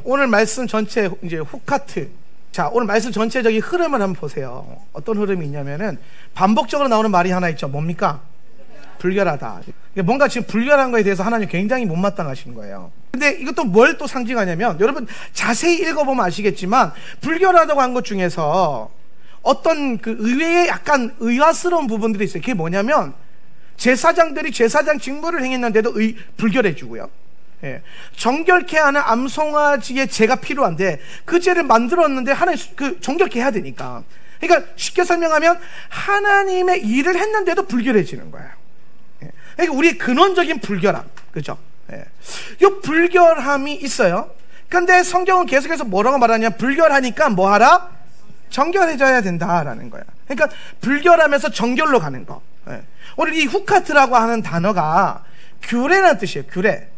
오늘 말씀 전체 이제 후카트. 자, 오늘 말씀 전체적인 흐름을 한번 보세요. 어떤 흐름이 있냐면은 반복적으로 나오는 말이 하나 있죠. 뭡니까? 불결하다. 뭔가 지금 불결한 거에 대해서 하나님 굉장히 못마땅하신 거예요. 근데 이것도 뭘 또 상징하냐면, 여러분 자세히 읽어보면 아시겠지만 불결하다고 한 것 중에서 어떤 그 의외의 약간 의아스러운 부분들이 있어요. 그게 뭐냐면 제사장들이 제사장 직무를 행했는데도 불결해지고요. 예. 정결케 하는 암송아지의 제가 필요한데 그 제를 만들었는데 하나님 정결케 해야 되니까. 그러니까 쉽게 설명하면 하나님의 일을 했는데도 불결해지는 거예요. 예. 그러니까 우리의 근원적인 불결함, 그죠? 예. 이 불결함이 있어요. 근데 성경은 계속해서 뭐라고 말하냐? 불결하니까 뭐 하라? 정결해져야 된다라는 거야. 그러니까 불결함에서 정결로 가는 거. 예. 오늘 이 후카트라고 하는 단어가 규례라는 뜻이에요. 규례.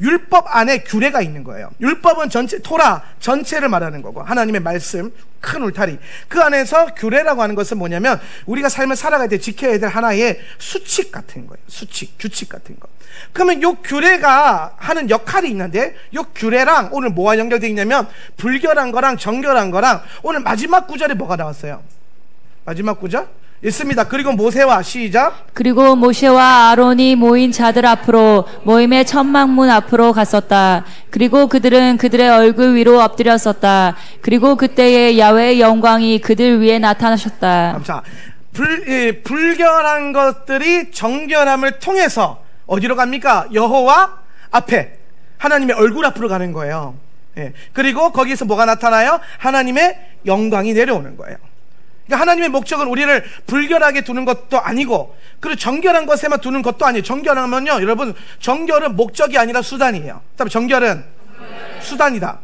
율법 안에 규례가 있는 거예요. 율법은 전체, 토라 전체를 말하는 거고, 하나님의 말씀, 큰 울타리. 그 안에서 규례라고 하는 것은 뭐냐면 우리가 삶을 살아갈 때 지켜야 될 하나의 수칙 같은 거예요. 수칙, 규칙 같은 거. 그러면 요 규례가 하는 역할이 있는데, 요 규례랑 오늘 뭐가 연결되어 있냐면 불결한 거랑 정결한 거랑, 오늘 마지막 구절에 뭐가 나왔어요? 마지막 구절? 있습니다. 그리고 모세와, 시작. 그리고 모세와 아론이 모인 자들 앞으로 모임의 천막문 앞으로 갔었다. 그리고 그들은 그들의 얼굴 위로 엎드렸었다. 그리고 그때에 야훼의 영광이 그들 위에 나타나셨다. 자, 불결한 것들이 정결함을 통해서 어디로 갑니까? 여호와 앞에, 하나님의 얼굴 앞으로 가는 거예요. 예. 그리고 거기서 뭐가 나타나요? 하나님의 영광이 내려오는 거예요. 그러니까 하나님의 목적은 우리를 불결하게 두는 것도 아니고, 그리고 정결한 것에만 두는 것도 아니에요. 정결하면요, 여러분, 정결은 목적이 아니라 수단이에요. 정결은 수단이다.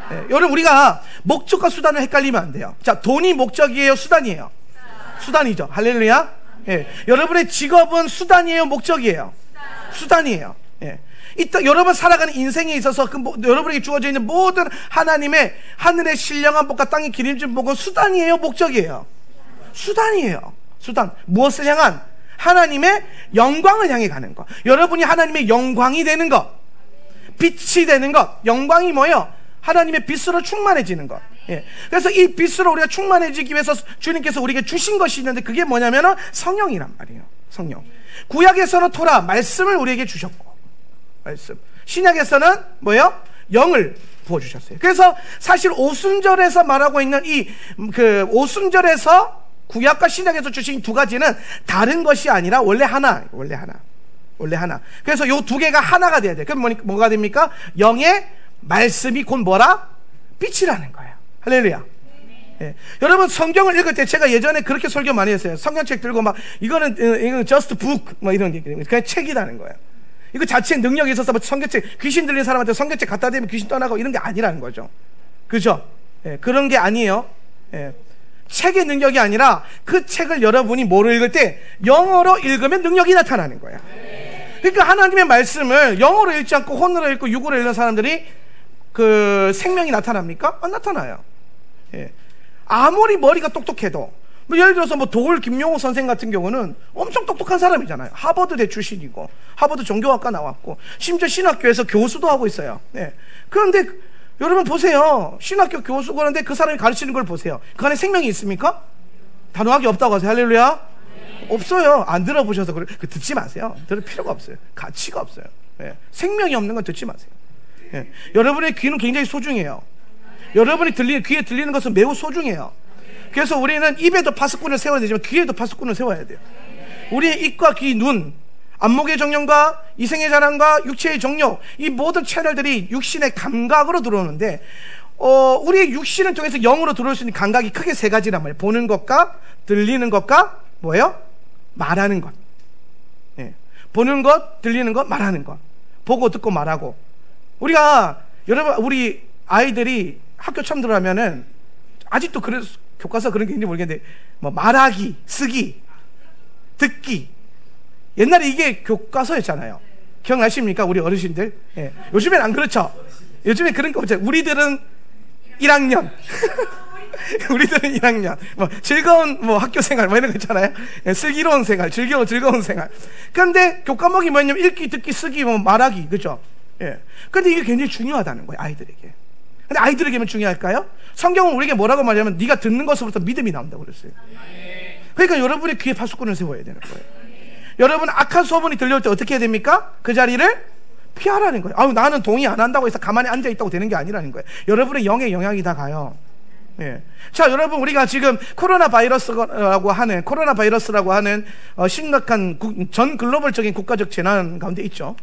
네, 여러분, 우리가 목적과 수단을 헷갈리면 안 돼요. 자, 돈이 목적이에요, 수단이에요? 수단이죠. 할렐루야. 네, 여러분의 직업은 수단이에요, 목적이에요? 수단이에요. 네. 여러분 살아가는 인생에 있어서 여러분에게 주어져 있는 모든 하나님의 하늘의 신령한 복과 땅의 기름진 복은 수단이에요, 목적이에요? 수단이에요. 수단. 무엇을 향한? 하나님의 영광을 향해 가는 것. 여러분이 하나님의 영광이 되는 것, 빛이 되는 것. 영광이 뭐예요? 하나님의 빛으로 충만해지는 것. 예. 그래서 이 빛으로 우리가 충만해지기 위해서 주님께서 우리에게 주신 것이 있는데, 그게 뭐냐면은 성령이란 말이에요. 성령. 구약에서는 토라, 말씀을 우리에게 주셨고, 말씀. 신약에서는 뭐예요? 영을 부어주셨어요. 그래서 사실 오순절에서 말하고 있는 오순절에서 구약과 신약에서 주신 두 가지는 다른 것이 아니라 원래 하나. 그래서 요 두 개가 하나가 돼야 돼요. 그럼 뭐가 됩니까? 영의 말씀이 곧 뭐라? 빛이라는 거예요. 할렐루야. 예. 여러분 성경을 읽을 때, 제가 예전에 그렇게 설교 많이 했어요. 성경책 들고 이거는 just book 이런 게 그냥 책이라는 거예요. 이거 자체에 능력이 있어서 성경책, 귀신 들린 사람한테 성경책 갖다 대면 귀신 떠나고 이런 게 아니라는 거죠. 그죠? 예, 그런 게 아니에요. 예. 책의 능력이 아니라 그 책을 여러분이 뭐로 읽을 때? 영어로 읽으면 능력이 나타나는 거야. 그러니까 하나님의 말씀을 영어로 읽지 않고 혼으로 읽고 육어로 읽는 사람들이 생명이 나타납니까? 안 나타나요. 예. 아무리 머리가 똑똑해도, 예를 들어서 도올 김용호 선생 같은 경우는 엄청 똑똑한 사람이잖아요. 하버드대 출신이고, 하버드 종교학과 나왔고, 심지어 신학교에서 교수도 하고 있어요. 네. 그런데 여러분 보세요. 신학교 교수고 하는데 그 사람이 가르치는 걸 보세요. 그 안에 생명이 있습니까? 단호하게 없다고 하세요. 할렐루야. 네. 없어요. 안 들어보셔서 듣지 마세요. 들을 필요가 없어요. 가치가 없어요. 네. 생명이 없는 건 듣지 마세요. 네. 여러분의 귀는 굉장히 소중해요. 여러분이 귀에 들리는 것은 매우 소중해요. 그래서 우리는 입에도 파수꾼을 세워야 되지만 귀에도 파수꾼을 세워야 돼요. 우리의 입과 귀, 눈, 안목의 정령과 이생의 자랑과 육체의 정욕, 이 모든 채널들이 육신의 감각으로 들어오는데, 우리의 육신을 통해서 영으로 들어올 수 있는 감각이 크게 세 가지란 말이에요. 보는 것과 들리는 것과 뭐예요? 말하는 것. 예. 보는 것, 들리는 것, 말하는 것. 보고 듣고 말하고. 여러분 우리 아이들이 학교 처음 들어가면은 아직도 교과서 그런 게 있는지 모르겠는데, 말하기, 쓰기, 듣기. 옛날에 이게 교과서였잖아요. 기억나십니까? 우리 어르신들. 예. 요즘엔 안 그렇죠. 요즘엔 그런 거 없죠. 우리들은 1학년. 우리들은 1학년. 즐거운 학교 생활 이런 거 있잖아요. 예. 슬기로운 생활, 즐거운 생활. 그런데 교과목이 뭐냐면 읽기, 듣기, 쓰기, 말하기. 그죠? 예. 근데 이게 굉장히 중요하다는 거예요, 아이들에게. 근데 아이들에게만 중요할까요? 성경은 우리에게 뭐라고 말하냐면 네가 듣는 것으로부터 믿음이 나온다고 그랬어요. 그러니까 여러분의 귀에 파수꾼을 세워야 되는 거예요. 여러분 악한 소문이 들려올 때 어떻게 해야 됩니까? 그 자리를 피하라는 거예요. 아유, 나는 동의 안 한다고 해서 가만히 앉아 있다고 되는 게 아니라는 거예요. 여러분의 영의 영향이 다 가요. 예. 자, 여러분, 우리가 지금 코로나 바이러스라고 하는 심각한 전 글로벌적인 국가적 재난 가운데 있죠.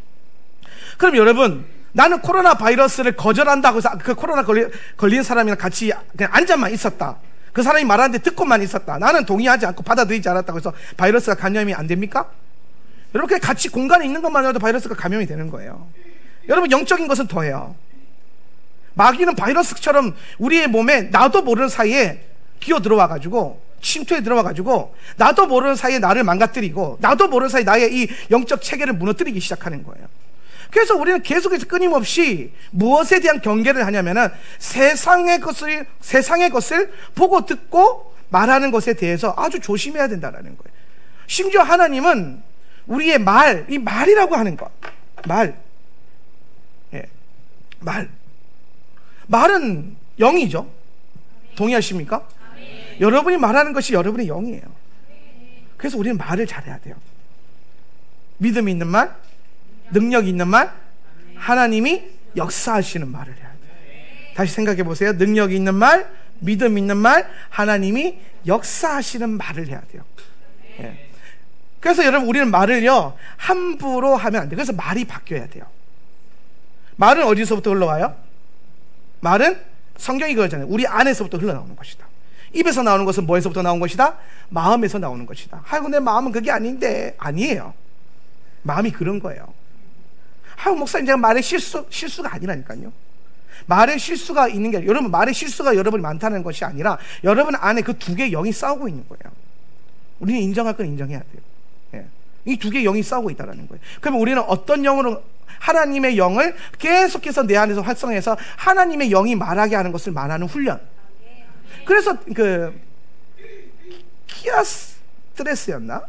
그럼 여러분, 나는 코로나 바이러스를 거절한다고 해서 그 코로나 걸린 사람이랑 같이 그냥 앉아만 있었다. 그 사람이 말하는데 듣고만 있었다. 나는 동의하지 않고 받아들이지 않았다고 해서 바이러스가 감염이 안 됩니까? 여러분, 그냥 같이 공간에 있는 것만으로도 바이러스가 감염이 되는 거예요. 여러분, 영적인 것은 더해요. 마귀는 바이러스처럼 우리의 몸에 나도 모르는 사이에 기어 들어와가지고 침투에 들어와가지고 나도 모르는 사이에 나를 망가뜨리고 나도 모르는 사이에 나의 이 영적 체계를 무너뜨리기 시작하는 거예요. 그래서 우리는 계속해서 끊임없이 무엇에 대한 경계를 하냐면은 세상의 것을 보고 듣고 말하는 것에 대해서 아주 조심해야 된다는 거예요. 심지어 하나님은 우리의 이 말이라고 하는 것, 말은 영이죠. 동의하십니까? 여러분이 말하는 것이 여러분의 영이에요. 그래서 우리는 말을 잘해야 돼요. 믿음 있는 말, 능력 있는 말, 하나님이 역사하시는 말을 해야 돼요. 다시 생각해 보세요. 능력 있는 말, 믿음 있는 말, 하나님이 역사하시는 말을 해야 돼요. 예. 그래서 여러분, 우리는 말을요 함부로 하면 안 돼요. 그래서 말이 바뀌어야 돼요. 말은 어디서부터 흘러와요? 말은 성경이 그러잖아요. 우리 안에서부터 흘러나오는 것이다. 입에서 나오는 것은 뭐에서부터 나온 것이다? 마음에서 나오는 것이다. 아이고, 내 마음은 그게 아닌데. 아니에요. 마음이 그런 거예요. 아이고, 목사님, 제가 말에 실수가 아니라니까요. 말에 실수가 있는 게 아니라, 여러분, 말에 실수가 여러분이 많다는 것이 아니라 여러분 안에 그 두 개의 영이 싸우고 있는 거예요. 우리는 인정할 건 인정해야 돼요. 예. 이 두 개의 영이 싸우고 있다는 거예요. 그러면 우리는 어떤 영으로 하나님의 영을 계속해서 내 안에서 활성해서 하나님의 영이 말하게 하는 것을 말하는 훈련. 그래서 그 키아스트레스였나?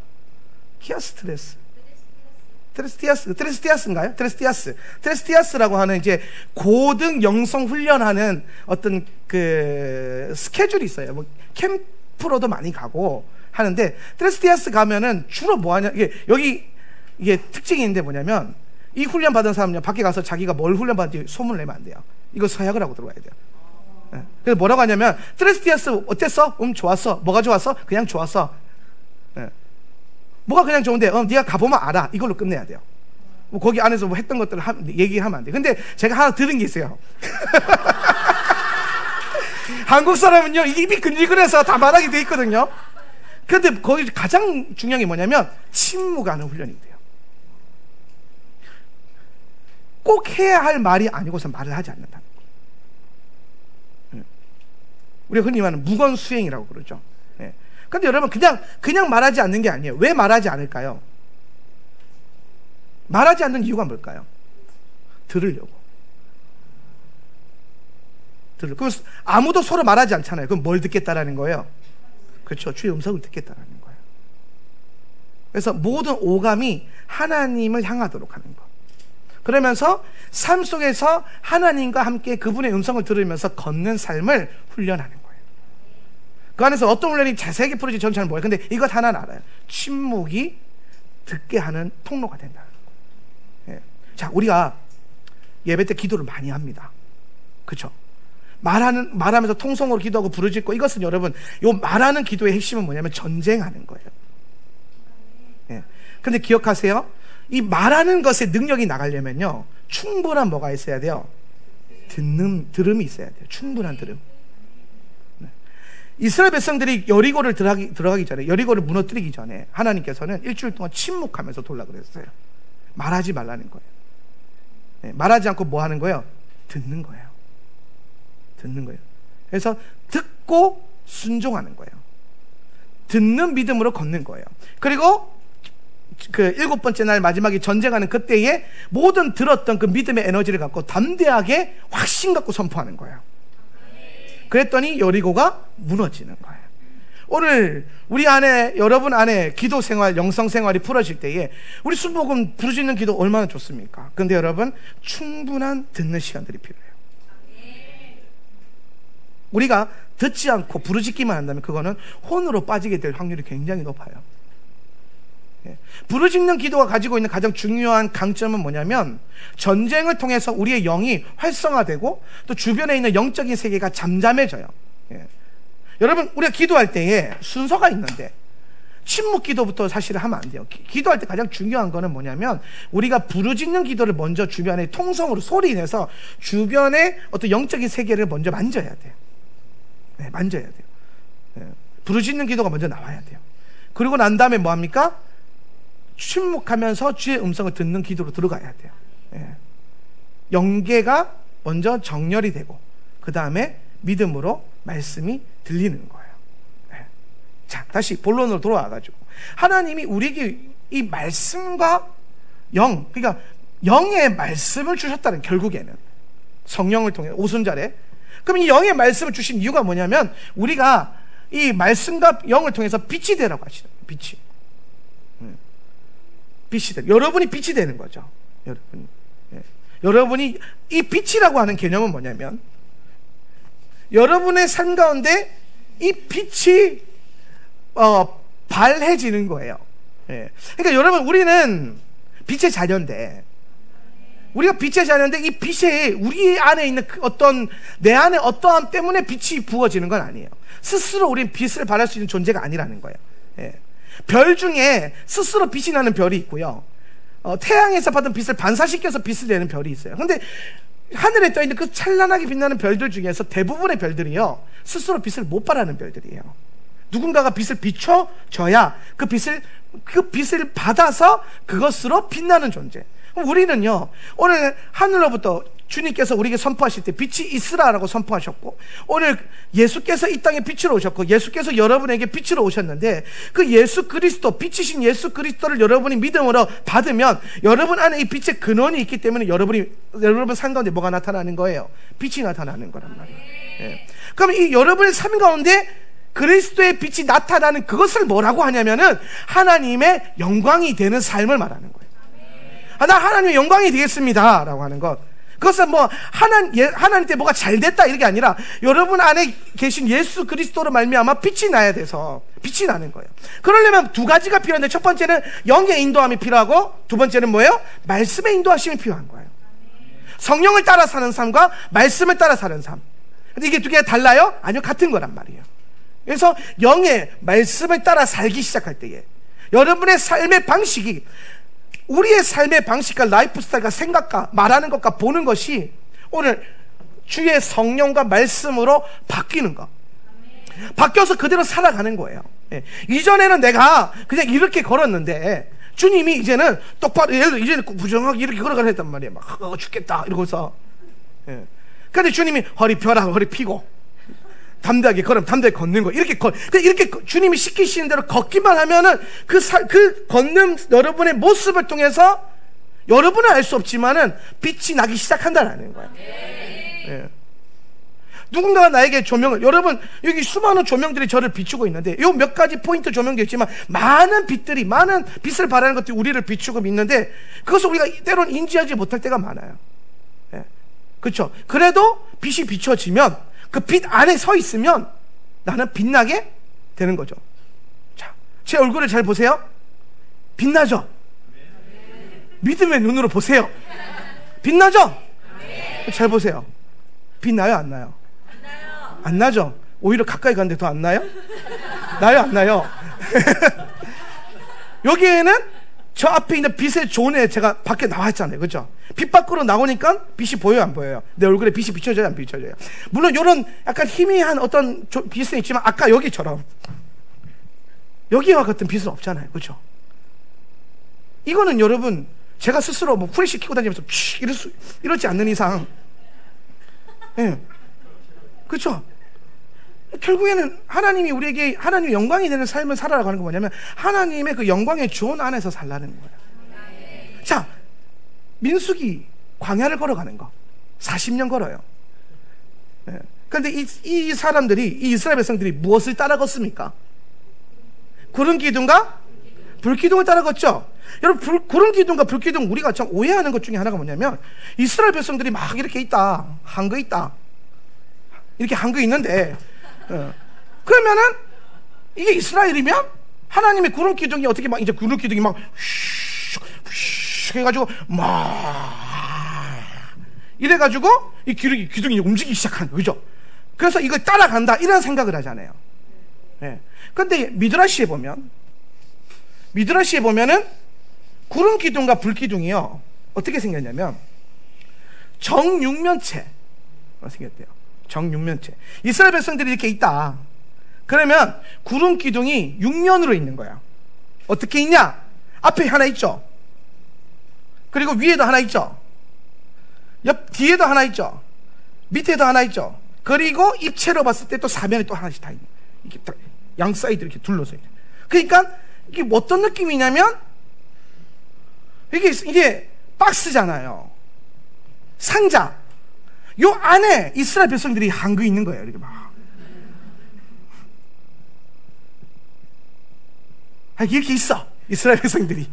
트레스티아스라고 하는 이제 고등 영성 훈련하는 어떤 그 스케줄이 있어요. 뭐 캠프로도 많이 가고 하는데, 트레스티아스 가면은 주로 뭐 하냐, 이게 특징이 있는데 뭐냐면, 이 훈련 받은 사람은요, 밖에 가서 자기가 뭘 훈련 받는지 소문을 내면 안 돼요. 이거 서약을 하고 들어와야 돼요. 네. 그래서 뭐라고 하냐면, 트레스티아스 어땠어? 좋았어. 뭐가 좋았어? 그냥 좋았어. 네. 뭐가 그냥 좋은데, 네가 가보면 알아. 이걸로 끝내야 돼요. 뭐 거기 안에서 뭐 했던 것들을 얘기하면 안 돼. 근데 제가 하나 들은 게 있어요. 한국 사람은요, 이게 입이 근질근해서 다 말하게 돼 있거든요. 근데 거기 가장 중요한 게 뭐냐면 침묵하는 훈련이 돼요. 꼭 해야 할 말이 아니고서 말을 하지 않는다는 거예요. 우리가 흔히 말하는 무건수행이라고 그러죠. 근데 여러분, 그냥 말하지 않는 게 아니에요. 왜 말하지 않을까요? 말하지 않는 이유가 뭘까요? 들으려고. 그럼 아무도 서로 말하지 않잖아요. 그럼 뭘 듣겠다라는 거예요? 그렇죠. 주의 음성을 듣겠다라는 거예요. 그래서 모든 오감이 하나님을 향하도록 하는 것. 그러면서 삶 속에서 하나님과 함께 그분의 음성을 들으면서 걷는 삶을 훈련하는 거예요. 그 안에서 어떤 훈련이 자세하게 풀어질지 저는 잘 모르겠어요. 근데 이것 하나는 알아요. 침묵이 듣게 하는 통로가 된다는 거예요. 예. 자, 우리가 예배 때 기도를 많이 합니다. 그렇죠? 말하면서 통성으로 기도하고 부르짖고, 이것은 여러분, 요 말하는 기도의 핵심은 뭐냐면 전쟁하는 거예요. 예. 근데 기억하세요. 이 말하는 것에 능력이 나가려면요, 충분한 뭐가 있어야 돼요? 들음이 있어야 돼요. 충분한 들음. 네. 이스라엘 백성들이 여리고를 들어가기 전에, 여리고를 무너뜨리기 전에 하나님께서는 일주일 동안 침묵하면서 돌라 그랬어요. 말하지 말라는 거예요. 네. 말하지 않고 뭐 하는 거예요? 듣는 거예요. 그래서 듣고 순종하는 거예요. 듣는 믿음으로 걷는 거예요. 그리고 그 7번째 날 마지막에 전쟁하는 그때에 모든 들었던 그 믿음의 에너지를 갖고 담대하게 확신 갖고 선포하는 거예요. 그랬더니 여리고가 무너지는 거예요. 오늘 우리 안에, 여러분 안에 기도 생활, 영성 생활이 풀어질 때에 우리 순복음 부르짖는 기도 얼마나 좋습니까? 근데 여러분, 충분한 듣는 시간들이 필요해요. 우리가 듣지 않고 부르짖기만 한다면 그거는 혼으로 빠지게 될 확률이 굉장히 높아요. 부르짖는 기도가 가지고 있는 가장 중요한 강점은 뭐냐면, 전쟁을 통해서 우리의 영이 활성화되고 또 주변에 있는 영적인 세계가 잠잠해져요. 여러분, 우리가 기도할 때에 순서가 있는데 침묵 기도부터 사실 하면 안 돼요. 기도할 때 가장 중요한 거는 뭐냐면, 우리가 부르짖는 기도를 먼저 주변에 통성으로 소리 내서 주변의 어떤 영적인 세계를 먼저 만져야 돼요. 만져야 돼요. 부르짖는 기도가 먼저 나와야 돼요. 그리고 난 다음에 뭐합니까? 침묵하면서 주의 음성을 듣는 기도로 들어가야 돼요. 영계가 먼저 정렬이 되고 그 다음에 믿음으로 말씀이 들리는 거예요. 자, 다시 본론으로 돌아와가지고, 하나님이 우리에게 이 말씀과 영, 그러니까 영의 말씀을 주셨다는, 결국에는 성령을 통해 오순절에. 그럼 이 영의 말씀을 주신 이유가 뭐냐면, 우리가 이 말씀과 영을 통해서 빛이 되라고 하시는 거예요. 빛이 돼. 여러분이 빛이 되는 거죠. 여러분이 이 빛이라고 하는 개념은 뭐냐면, 여러분의 삶 가운데 이 빛이 발해지는 거예요. 그러니까 여러분, 우리는 빛의 자녀인데, 우리가 빛의 자녀인데 이 빛에 우리 안에 있는 내 안에 어떠함 때문에 빛이 부어지는 건 아니에요. 스스로 우리는 빛을 발할 수 있는 존재가 아니라는 거예요. 별 중에 스스로 빛이 나는 별이 있고요, 태양에서 받은 빛을 반사시켜서 빛을 내는 별이 있어요. 근데 하늘에 떠있는 그 찬란하게 빛나는 별들 중에서 대부분의 별들이요, 스스로 빛을 못 발하는 별들이에요. 누군가가 빛을 비춰줘야 그 빛을 받아서 그것으로 빛나는 존재. 우리는요, 오늘 하늘로부터 주님께서 우리에게 선포하실 때 빛이 있으라라고 선포하셨고, 오늘 예수께서 이 땅에 빛으로 오셨고, 예수께서 여러분에게 빛으로 오셨는데, 그 예수 그리스도, 빛이신 예수 그리스도를 여러분이 믿음으로 받으면 여러분 안에 이 빛의 근원이 있기 때문에 여러분 삶 가운데 뭐가 나타나는 거예요? 빛이 나타나는 거란 말이에요. 그럼 이 여러분의 삶 가운데 그리스도의 빛이 나타나는 그것을 뭐라고 하냐면은 하나님의 영광이 되는 삶을 말하는 거예요. 나 하나님의 영광이 되겠습니다 라고 하는 것, 그것은 뭐 하나님 때 뭐가 잘 됐다 이게 아니라 여러분 안에 계신 예수 그리스도로 말미암아 빛이 나야 돼서 빛이 나는 거예요. 그러려면 두 가지가 필요한데, 첫 번째는 영의 인도함이 필요하고, 두 번째는 뭐예요? 말씀의 인도하심이 필요한 거예요. 성령을 따라 사는 삶과 말씀을 따라 사는 삶, 근데 이게 두 개가 달라요? 아니요, 같은 거란 말이에요. 그래서 영의 말씀을 따라 살기 시작할 때에 여러분의 삶의 방식이, 우리의 삶의 방식과 라이프 스타일과 생각과 말하는 것과 보는 것이 오늘 주의 성령과 말씀으로 바뀌는 것, 바뀌어서 그대로 살아가는 거예요. 이전에는 내가 그냥 이렇게 걸었는데 주님이 이제는 똑바로, 예를 들어 이제는 부정하게 이렇게 걸어가려 했단 말이에요. 막 죽겠다 이러고서. 근데 주님이 허리 펴라, 허리 피고 담대하게 걸으면 담대하게 걷는 거, 이렇게 주님이 시키시는 대로 걷기만 하면은 그 걷는 여러분의 모습을 통해서 여러분은 알 수 없지만은 빛이 나기 시작한다는 거예요. 누군가가 나에게 조명을, 여러분 여기 수많은 조명들이 저를 비추고 있는데, 요 몇 가지 포인트 조명도 있지만 많은 빛을 발하는 것들이 우리를 비추고 있는데, 그것을 우리가 때로는 인지하지 못할 때가 많아요. 그렇죠? 그래도 빛이 비춰지면, 그 빛 안에 서 있으면 나는 빛나게 되는 거죠. 자, 제 얼굴을 잘 보세요. 빛나죠? 믿음의 눈으로 보세요. 빛나죠? 잘 보세요. 빛나요, 안 나요? 안 나죠? 오히려 가까이 갔는데 더 안 나요? 나요, 안 나요? 여기에는 저 앞에 있는 빛의 존에 제가 밖에 나와 있잖아요. 그죠? 빛 밖으로 나오니까 빛이 보여요, 안 보여요? 내 얼굴에 빛이 비춰져요, 안 비춰져요? 물론 이런 약간 희미한 어떤 빛은 있지만, 아까 여기처럼 여기와 같은 빛은 없잖아요. 그죠? 이거는 여러분, 제가 스스로 뭐 후레쉬 키고 다니면서 이러지 않는 이상, 그렇죠? 결국에는 하나님이 우리에게 하나님의 영광이 되는 삶을 살아라고 하는 건 뭐냐면, 하나님의 그 영광의 존 안에서 살라는 거예요. 자, 민수기 광야를 걸어가는 거 40년 걸어요. 그런데 이 사람들이, 이 이스라엘 백성들이 무엇을 따라 걷습니까? 구름 기둥과 불 기둥을 따라 걷죠. 여러분, 구름 기둥과 불 기둥, 우리가 참 오해하는 것 중에 하나가 뭐냐면, 이스라엘 백성들이 막 이렇게 있다, 한거 있다, 이렇게 한거 있는데, 그러면은 이게 이스라엘이면 하나님의 구름 기둥이 어떻게 막 이제 구름 기둥이 막 슉슉 해가지고 막 이래가지고 이 기둥이 움직이기 시작하는 거죠. 그래서 이걸 따라간다 이런 생각을 하잖아요. 그런데 미드라시에 보면은 구름 기둥과 불 기둥이요 어떻게 생겼냐면 정육면체로 생겼대요. 정육면체. 이스라엘 백성들이 이렇게 있다. 그러면 구름 기둥이 육면으로 있는 거야. 어떻게 있냐? 앞에 하나 있죠. 그리고 위에도 하나 있죠. 뒤에도 하나 있죠. 밑에도 하나 있죠. 그리고 입체로 봤을 때 또 사면에 또 하나씩 다 있는. 이렇게 양 사이드 이렇게 둘러서. 그러니까 이게 어떤 느낌이냐면 이게 박스잖아요. 상자. 요 안에 이스라엘 백성들이 한거 있는 거예요. 이렇게 막. 이렇게 있어. 이스라엘 백성들이.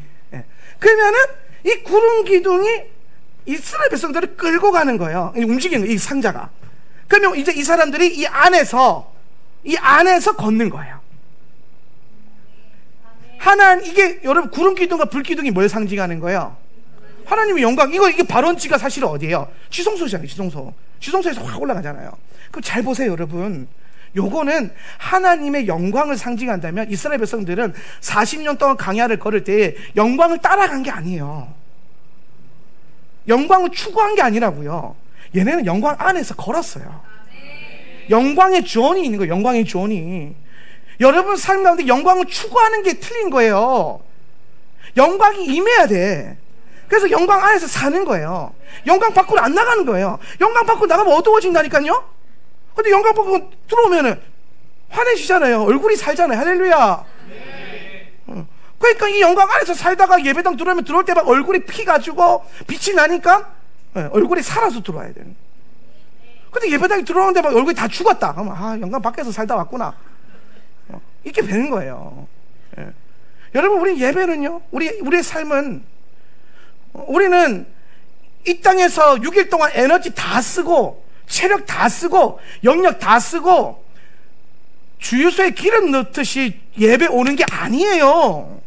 그러면은 이 구름 기둥이 이스라엘 백성들을 끌고 가는 거예요. 움직이는 거예요. 이 상자가. 그러면 이제 이 사람들이 이 안에서 걷는 거예요. 이게 여러분 구름 기둥과 불 기둥이 뭘 상징하는 거예요? 하나님의 영광. 이게 발원지가 사실은 어디예요? 지성소잖아요. 지성소에서 확 올라가잖아요. 그럼 잘 보세요, 여러분. 요거는 하나님의 영광을 상징한다면 이스라엘 백성들은 40년 동안 광야를 걸을 때 영광을 따라간 게 아니에요. 영광을 추구한 게 아니라고요. 얘네는 영광 안에서 걸었어요. 영광의 주원이 있는 거예요. 영광의 주원이. 여러분 삶 가운데 영광을 추구하는 게 틀린 거예요. 영광이 임해야 돼. 그래서 영광 안에서 사는 거예요. 영광 밖으로 안 나가는 거예요. 영광 밖으로 나가면 어두워진다니까요. 근데 영광 밖으로 들어오면은 환해지잖아요. 얼굴이 살잖아요. 할렐루야. 그러니까 이 영광 안에서 살다가 예배당 들어올 때 막 얼굴이 피가지고 빛이 나니까 얼굴이 살아서 들어와야 되는. 근데 예배당에 들어오는데 막 얼굴이 다 죽었다. 그러면 영광 밖에서 살다 왔구나. 이렇게 되는 거예요. 여러분, 우리 예배는요, 우리의 삶은, 우리는 이 땅에서 6일 동안 에너지 다 쓰고 체력 다 쓰고 영역 다 쓰고 주유소에 기름 넣듯이 예배 오는 게 아니에요.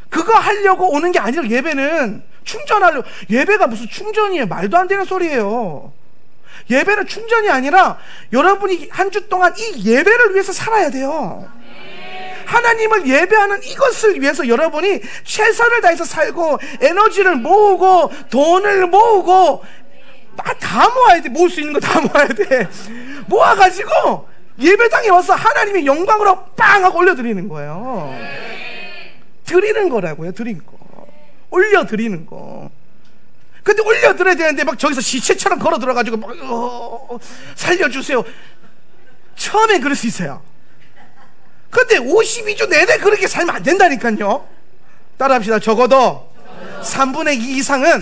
그거 하려고 오는 게 아니라 예배는 충전하려고. 예배가 무슨 충전이에요? 말도 안 되는 소리예요. 예배는 충전이 아니라 여러분이 한 주 동안 이 예배를 위해서 살아야 돼요. 하나님을 예배하는 이것을 위해서 여러분이 최선을 다해서 살고 에너지를 모으고 돈을 모으고 다 모아야 돼. 모을 수 있는 거 다 모아야 돼. 모아가지고 예배당에 와서 하나님의 영광으로 빵 하고 올려드리는 거예요. 드리는 거라고요. 드린 거. 올려드리는 거. 근데 올려드려야 되는데 막 저기서 시체처럼 걸어 들어가지고 막 살려주세요. 처음엔 그럴 수 있어요. 근데 52주 내내 그렇게 살면 안 된다니까요. 따라합시다. 적어도 3분의 2 이상은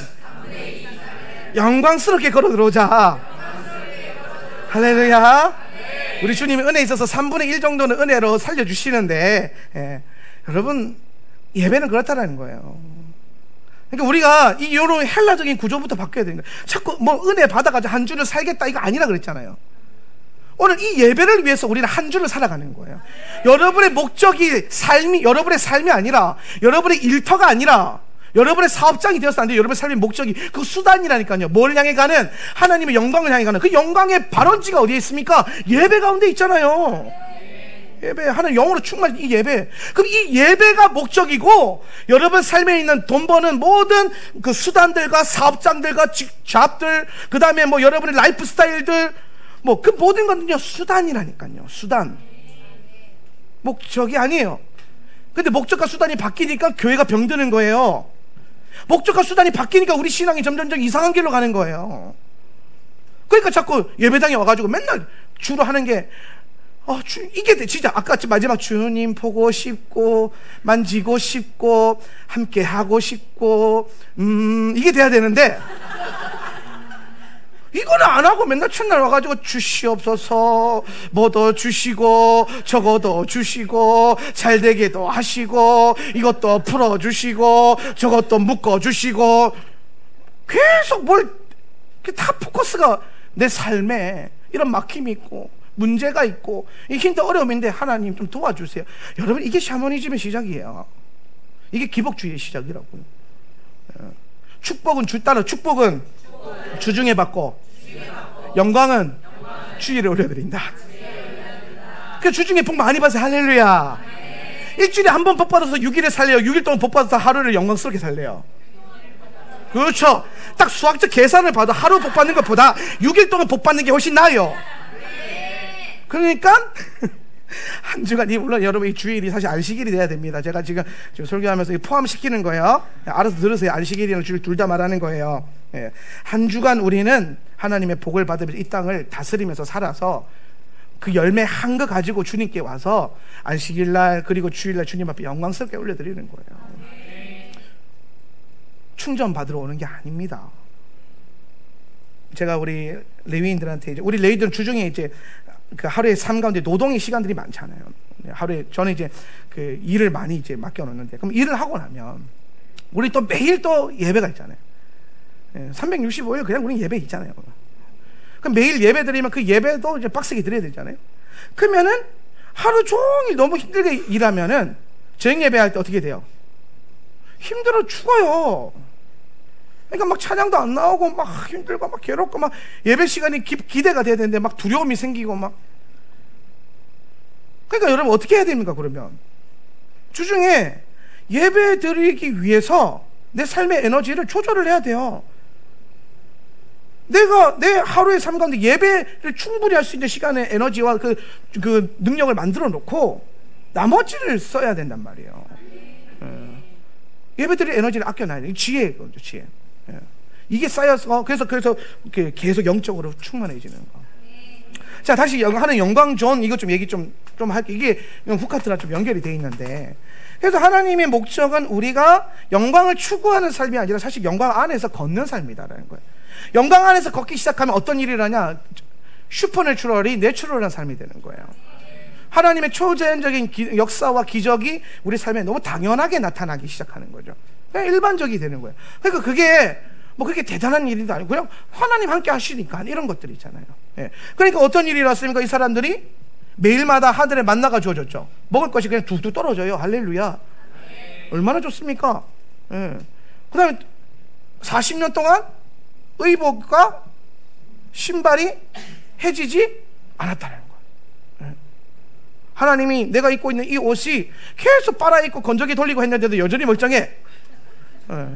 영광스럽게 걸어 들어오자. 할렐루야. 우리 주님이 은혜에 있어서 3분의 1 정도는 은혜로 살려주시는데, 여러분, 예배는 그렇다라는 거예요. 그러니까 우리가 이런 헬라적인 구조부터 바뀌어야 되는 거예요. 자꾸 은혜 받아가지고 한 주를 살겠다 이거 아니라 그랬잖아요. 오늘 이 예배를 위해서 우리는 한 주를 살아가는 거예요. 여러분의 목적이 여러분의 삶이 아니라, 여러분의 일터가 아니라, 여러분의 사업장이 되어서 안 돼요. 여러분의 삶의 목적이 그 수단이라니까요. 뭘 향해 가는? 하나님의 영광을 향해 가는. 그 영광의 발원지가 어디에 있습니까? 예배 가운데 있잖아요. 예배, 하나님 영으로 충만한 이 예배. 그럼 이 예배가 목적이고, 여러분 삶에 있는 돈 버는 모든 그 수단들과 사업장들과 잡들, 그 다음에 여러분의 라이프 스타일들, 그 모든 건요 수단이라니까요. 수단. 목적이 아니에요. 근데 목적과 수단이 바뀌니까 교회가 병드는 거예요. 목적과 수단이 바뀌니까 우리 신앙이 점점 이상한 길로 가는 거예요. 그러니까 자꾸 예배당에 와가지고 맨날 주로 하는 게 이게 진짜 아까 마지막 주님 보고 싶고 만지고 싶고 함께 하고 싶고 이게 돼야 되는데 이거는 안 하고 맨날 첫날 와가지고 주시옵소서, 뭐도 주시고 저거도 주시고 잘되게도 하시고 이것도 풀어주시고 저것도 묶어주시고 계속 뭘 다 포커스가 내 삶에 이런 막힘이 있고 문제가 있고 이 힘든 어려움인데 하나님 좀 도와주세요. 여러분, 이게 샤머니즘의 시작이에요. 이게 기복주의의 시작이라고요. 축복은 따라 축복은 주중에 받고 영광은 주일에 올려드린다. 그 주중에 복 많이 받으세요. 할렐루야. 일주일에 한 번 복 받아서 6일에 살래요? 6일 동안 복 받아서 하루를 영광스럽게 살래요? 그렇죠. 딱 수학적 계산을 봐도 하루 복 받는 것보다 6일 동안 복 받는 게 훨씬 나아요. 그러니까 한 주간, 물론 여러분 이 주일이 사실 안식일이 돼야 됩니다. 제가 지금 설교하면서 포함시키는 거예요. 알아서 들으세요. 안식일이랑 주일 둘 다 말하는 거예요. 한 주간 우리는 하나님의 복을 받으면서 이 땅을 다스리면서 살아서 그 열매 한 거 가지고 주님께 와서 안식일날 그리고 주일날 주님 앞에 영광스럽게 올려드리는 거예요. 충전 받으러 오는 게 아닙니다. 제가 우리 레위인들한테 우리 레위인들은 주중에 이제 그 하루의 삶 가운데 노동의 시간들이 많잖아요. 하루에 저는 이제 그 일을 많이 이제 맡겨놓는데, 그럼 일을 하고 나면 우리 또 매일 또 예배가 있잖아요. 365일 그냥 우리 예배 있잖아요. 그럼 매일 예배 드리면 그 예배도 이제 빡세게 드려야 되잖아요. 그러면은 하루 종일 너무 힘들게 일하면은 저녁 예배할 때 어떻게 돼요? 힘들어 죽어요. 그러니까 막 찬양도 안 나오고 막 힘들고 막 괴롭고 막 예배 시간이 기대가 돼야 되는데 막 두려움이 생기고 막. 그러니까 여러분 어떻게 해야 됩니까? 그러면 주중에 예배 드리기 위해서 내 삶의 에너지를 조절을 해야 돼요. 내가 내 하루의 삶 가운데 예배를 충분히 할 수 있는 시간의 에너지와 그 능력을 만들어 놓고 나머지를 써야 된단 말이에요. 예배 드릴 에너지를 아껴놔야 돼요. 지혜거든요, 지혜. 이게 쌓여서 그래서 계속 영적으로 충만해지는 거. 자, 다시 하는 영광존, 이거 좀 얘기 좀 할게요. 이게 후카트랑 좀 연결이 돼 있는데, 그래서 하나님의 목적은 우리가 영광을 추구하는 삶이 아니라 사실 영광 안에서 걷는 삶이다라는 거예요. 영광 안에서 걷기 시작하면 어떤 일이 일어나냐? 슈퍼내추럴이 내추럴한 삶이 되는 거예요. 하나님의 초자연적인 역사와 기적이 우리 삶에 너무 당연하게 나타나기 시작하는 거죠. 그냥 일반적이 되는 거예요. 그러니까 그게 뭐 그렇게 대단한 일도 아니고 그냥 하나님 함께 하시니까 이런 것들이 있잖아요. 예. 그러니까 어떤 일이 일어났습니까? 이 사람들이 매일마다 하늘에 만나가 주어졌죠. 먹을 것이 그냥 뚝뚝 떨어져요. 할렐루야. 얼마나 좋습니까? 예. 그 다음에 40년 동안 의복과 신발이 해지지 않았다는 거예요. 예. 하나님이 내가 입고 있는 이 옷이 계속 빨아입고 건조기 돌리고 했는데도 여전히 멀쩡해. 예.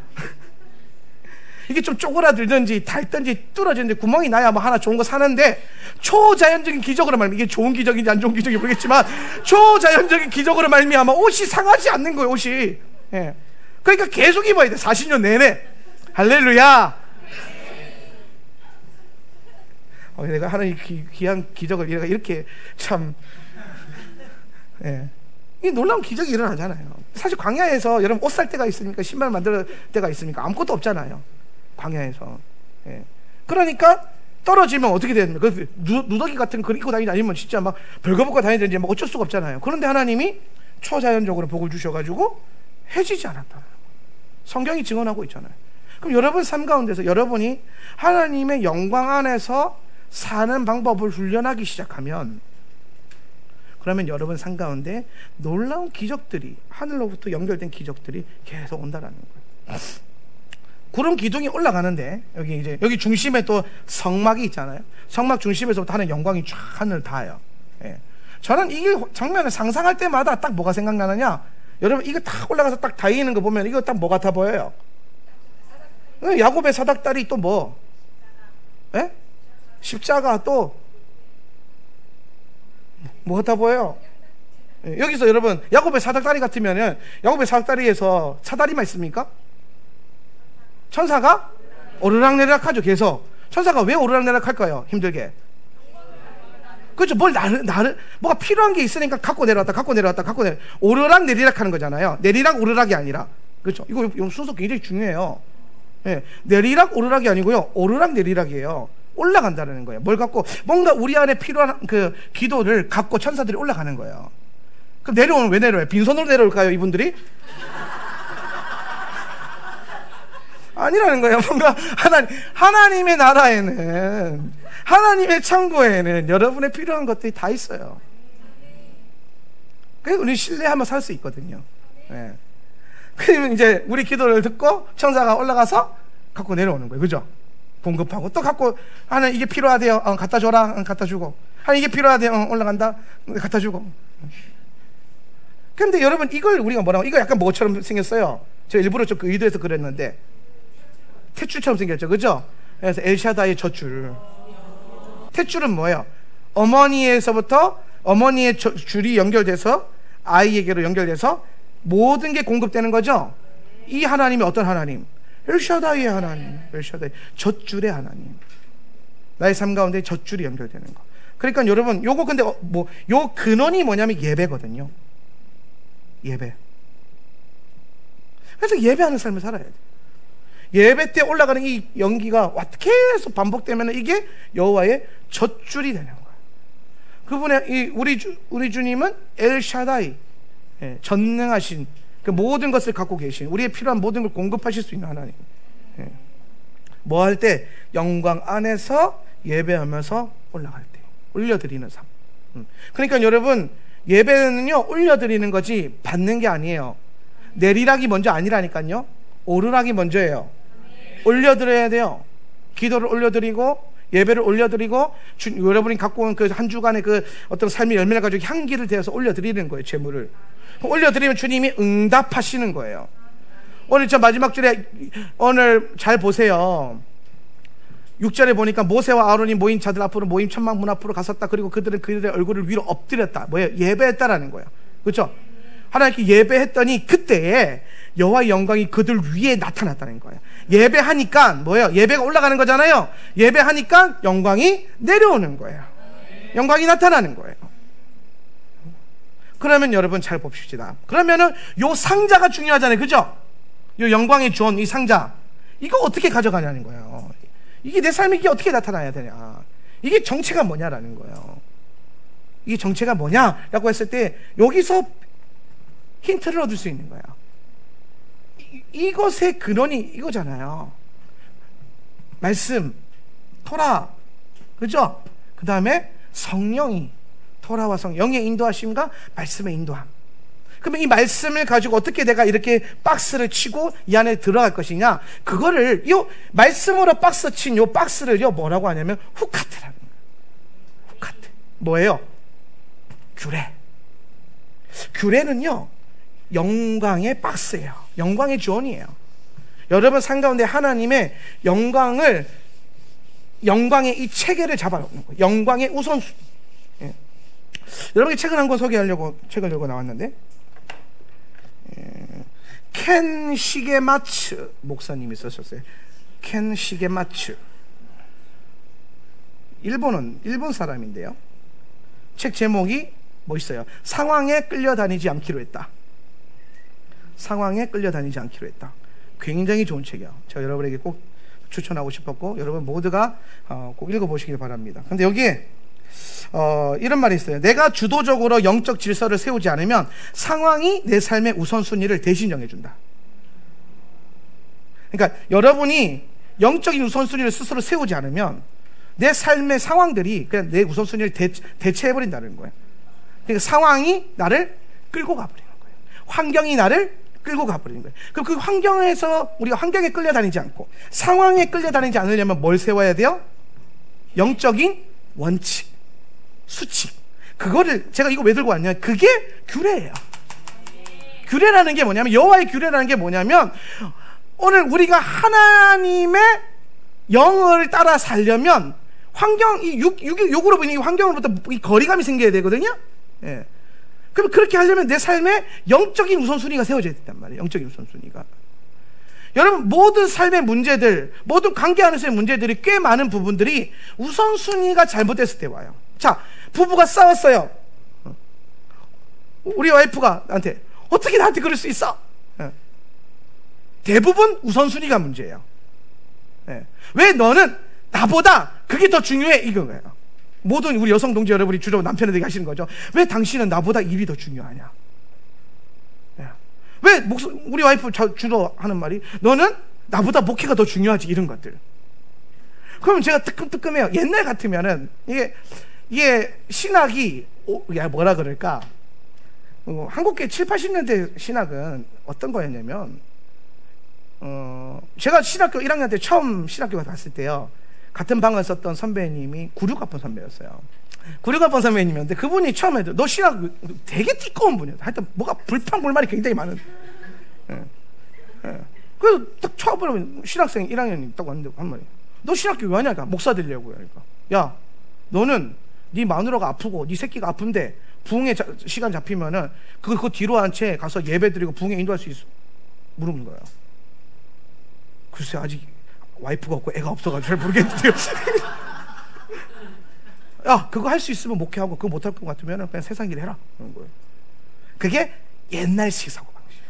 이게 좀 쪼그라들든지 닳든지 뚫어지는지 구멍이 나야 뭐 하나 좋은 거 사는데, 초자연적인 기적으로 말미암아, 이게 좋은 기적인지 안 좋은 기적인지 모르겠지만 초자연적인 기적으로 말미암아 옷이 상하지 않는 거예요. 옷이. 예. 그러니까 계속 입어야 돼. 40년 내내. 할렐루야. 내가 하는 이 귀한 기적을 얘가 이렇게 참, 예. 이 놀라운 기적이 일어나잖아요. 사실 광야에서 여러분 옷 살 때가 있습니까? 신발 만들 때가 있습니까? 아무것도 없잖아요. 광야에서. 예. 그러니까 떨어지면 어떻게 되는 거예요? 그 누더기 같은 거 입고 다니지 않으면 진짜 막 벌거벗고 다녀야 되는지 뭐 어쩔 수가 없잖아요. 그런데 하나님이 초자연적으로 복을 주셔가지고 해지지 않았다. 성경이 증언하고 있잖아요. 그럼 여러분 삶 가운데서 여러분이 하나님의 영광 안에서 사는 방법을 훈련하기 시작하면, 그러면 여러분 삶 가운데 놀라운 기적들이, 하늘로부터 연결된 기적들이 계속 온다라는 거예요. 구름 기둥이 올라가는데 여기 중심에 또 성막이 있잖아요. 성막 중심에서부터 하는 영광이 쫙 하늘을 닿아요. 예. 저는 이 장면을 상상할 때마다 딱 뭐가 생각나느냐? 여러분 이거 딱 올라가서 딱 닿이는 거 보면 이거 딱 뭐 같아 보여요? 야곱의 사닥다리 또 뭐? 예? 십자가 또 뭐 같아 보여요? 예. 여기서 여러분 야곱의 사닥다리 같으면은 야곱의 사닥다리에서 사다리만 있습니까? 천사가 오르락내리락 하죠. 계속 천사가 왜 오르락내리락 할까요? 힘들게. 그렇죠. 뭐가 필요한 게 있으니까 갖고 내려왔다 오르락내리락 하는 거잖아요. 내리락 오르락이 아니라. 그렇죠. 이거 순서 굉장히 중요해요. 예. 내리락 오르락이 아니고요, 오르락내리락이에요. 올라간다는 거예요. 뭘 갖고? 뭔가 우리 안에 필요한 그 기도를 갖고 천사들이 올라가는 거예요. 그럼 내려오면 왜 내려와요? 빈손으로 내려올까요, 이분들이? 아니라는 거예요. 뭔가 하나님의 나라에는, 하나님의 창고에는 여러분의 필요한 것들이 다 있어요. 그래서 우리 신뢰하면 살 수 있거든요. 네. 그러면 이제 우리 기도를 듣고 천사가 올라가서 갖고 내려오는 거예요. 그죠? 공급하고 또 갖고, 하나님 이게 필요하대요. 갖다 줘라. 갖다 주고. 하나님 이게 필요하대요. 올라간다. 갖다 주고. 근데 여러분, 이걸 우리가 뭐라고, 이거 약간 뭐처럼 생겼어요. 제가 일부러 좀 의도해서 그랬는데, 탯줄처럼 생겼죠. 그죠? 그래서 엘샤다의 젖줄. 탯줄은 뭐예요? 어머니에서부터, 어머니의 줄이 연결돼서 아이에게로 연결돼서 모든 게 공급되는 거죠. 이 하나님이 어떤 하나님? 엘샤다의 하나님. 엘샤다의 젖줄의 하나님. 나의 삶 가운데 젖줄이 연결되는 거. 그러니까 여러분, 요거 근데 요 근원이 뭐냐면 예배거든요. 예배. 그래서 예배하는 삶을 살아야 돼. 예배 때 올라가는 이 연기가 계속 반복되면 이게 여호와의 젖줄이 되는 거예요. 그분의 우리 주님은 엘샤다이, 전능하신 그 모든 것을 갖고 계신, 우리의 필요한 모든 걸 공급하실 수 있는 하나님. 뭐 할 때? 영광 안에서 예배하면서 올라갈 때, 올려드리는 삶. 그러니까 여러분, 예배는요 올려드리는 거지 받는 게 아니에요. 내리락이 먼저 아니라니까요. 오르락이 먼저예요. 올려드려야 돼요. 기도를 올려드리고 예배를 올려드리고 여러분이 갖고 온 그 한 주간의 그 어떤 삶의 열매를 가지고 향기를 대어서 올려드리는 거예요. 제물을 올려드리면 주님이 응답하시는 거예요. 오늘 저 마지막 줄에 오늘 잘 보세요. 6절에 보니까 모세와 아론이 모인 자들 앞으로 모임 천막 문 앞으로 갔었다. 그리고 그들은 그들의 얼굴을 위로 엎드렸다. 뭐예요? 예배했다라는 거예요. 그렇죠? 하나님께 예배했더니 그때에 여호와의 영광이 그들 위에 나타났다는 거예요. 예배하니까 뭐예요? 예배가 올라가는 거잖아요. 예배하니까 영광이 내려오는 거예요. 영광이 나타나는 거예요. 그러면 여러분 잘 봅시다. 그러면은 요 상자가 중요하잖아요. 그죠? 요 영광의 존, 이 상자, 이거 어떻게 가져가냐는 거예요. 이게 내 삶에 이게 어떻게 나타나야 되냐, 이게 정체가 뭐냐라는 거예요. 이게 정체가 뭐냐라고 했을 때 여기서 힌트를 얻을 수 있는 거예요. 이것의 근원이 이거잖아요. 말씀, 토라, 그죠? 그 다음에 성령이, 토라와 영의 인도하심과 말씀의 인도함. 그러면 이 말씀을 가지고 어떻게 내가 이렇게 박스를 치고 이 안에 들어갈 것이냐, 그거를 요 말씀으로 박스 친 요 박스를 뭐라고 하냐면 후카트라는 거예요. 후카트 뭐예요? 규례. 규례는요 영광의 박스예요. 영광의 존이에요. 여러분 삶 가운데 하나님의 영광의 이 체계를 잡아놓는 거예요. 영광의 우선순위. 예. 여러분께 책을 한 권 소개하려고 책을 들고 나왔는데, 켄 시게마츠 목사님이 쓰셨어요. 켄 시게마츠. 일본 사람인데요. 책 제목이 멋있어요. 상황에 끌려다니지 않기로 했다. 상황에 끌려다니지 않기로 했다. 굉장히 좋은 책이에요. 제가 여러분에게 꼭 추천하고 싶었고 여러분 모두가 꼭 읽어보시길 바랍니다. 근데 여기에 이런 말이 있어요. 내가 주도적으로 영적 질서를 세우지 않으면 상황이 내 삶의 우선순위를 대신 정해준다. 그러니까 여러분이 영적인 우선순위를 스스로 세우지 않으면 내 삶의 상황들이 그냥 내 우선순위를 대체해버린다는 거예요. 그러니까 상황이 나를 끌고 가버리는 거예요. 환경이 나를 끌고 가버리는 거예요. 그럼 그 환경에서 우리가 환경에 끌려다니지 않고 상황에 끌려다니지 않으려면 뭘 세워야 돼요? 영적인 원칙, 수칙. 그거를 제가 이거 왜 들고 왔냐, 그게 규례예요. 규례라는 게 뭐냐면, 여호와의 규례라는 게 뭐냐면, 오늘 우리가 하나님의 영을 따라 살려면 환경, 이 육으로 보이는 이 환경으로부터 이 거리감이 생겨야 되거든요. 예. 그럼 그렇게 하려면 내 삶에 영적인 우선순위가 세워져야 된단 말이에요. 영적인 우선순위가. 여러분 모든 삶의 문제들, 모든 관계 안에서의 문제들이 꽤 많은 부분들이 우선순위가 잘못됐을 때 와요. 자, 부부가 싸웠어요. 우리 와이프가 나한테 어떻게 나한테 그럴 수 있어? 대부분 우선순위가 문제예요. 왜 너는 나보다 그게 더 중요해, 이건 거예요. 모든 우리 여성 동지 여러분이 주로 남편에게 하시는 거죠. 왜 당신은 나보다 일이 더 중요하냐? 왜 우리 와이프 주로 하는 말이 너는 나보다 목회가 더 중요하지, 이런 것들. 그러면 제가 뜨끔뜨끔해요. 옛날 같으면은 이게 신학이 뭐라 그럴까? 한국계 7, 80년대 신학은 어떤 거였냐면 제가 신학교 1학년 때 처음 신학교에 갔을 때요, 같은 방을 썼던 선배님이 96학번 선배였어요. 96학번 선배님이었는데 그분이 처음에 너 신학 되게 띠꺼운 분이었어요. 하여튼 뭐가 불평불만이 굉장히 많은. 그래서 딱 처음 보면 신학생 1학년이 딱 왔는데 한 말이에요. 너 신학교 왜 하냐? 목사 되려고. 그러니까 야, 너는 네 마누라가 아프고 네 새끼가 아픈데 부흥회 시간 잡히면은 그거 뒤로 한 채 가서 예배드리고 부흥회 인도할 수 있어? 물어보는 거예요. 글쎄 아직 와이프가 없고 애가 없어가지고 잘 모르겠는데요. 야, 그거 할 수 있으면 목회하고 그거 못할 것 같으면 그냥 세상 일 해라, 그런 거예요. 그게 옛날식 사고방식.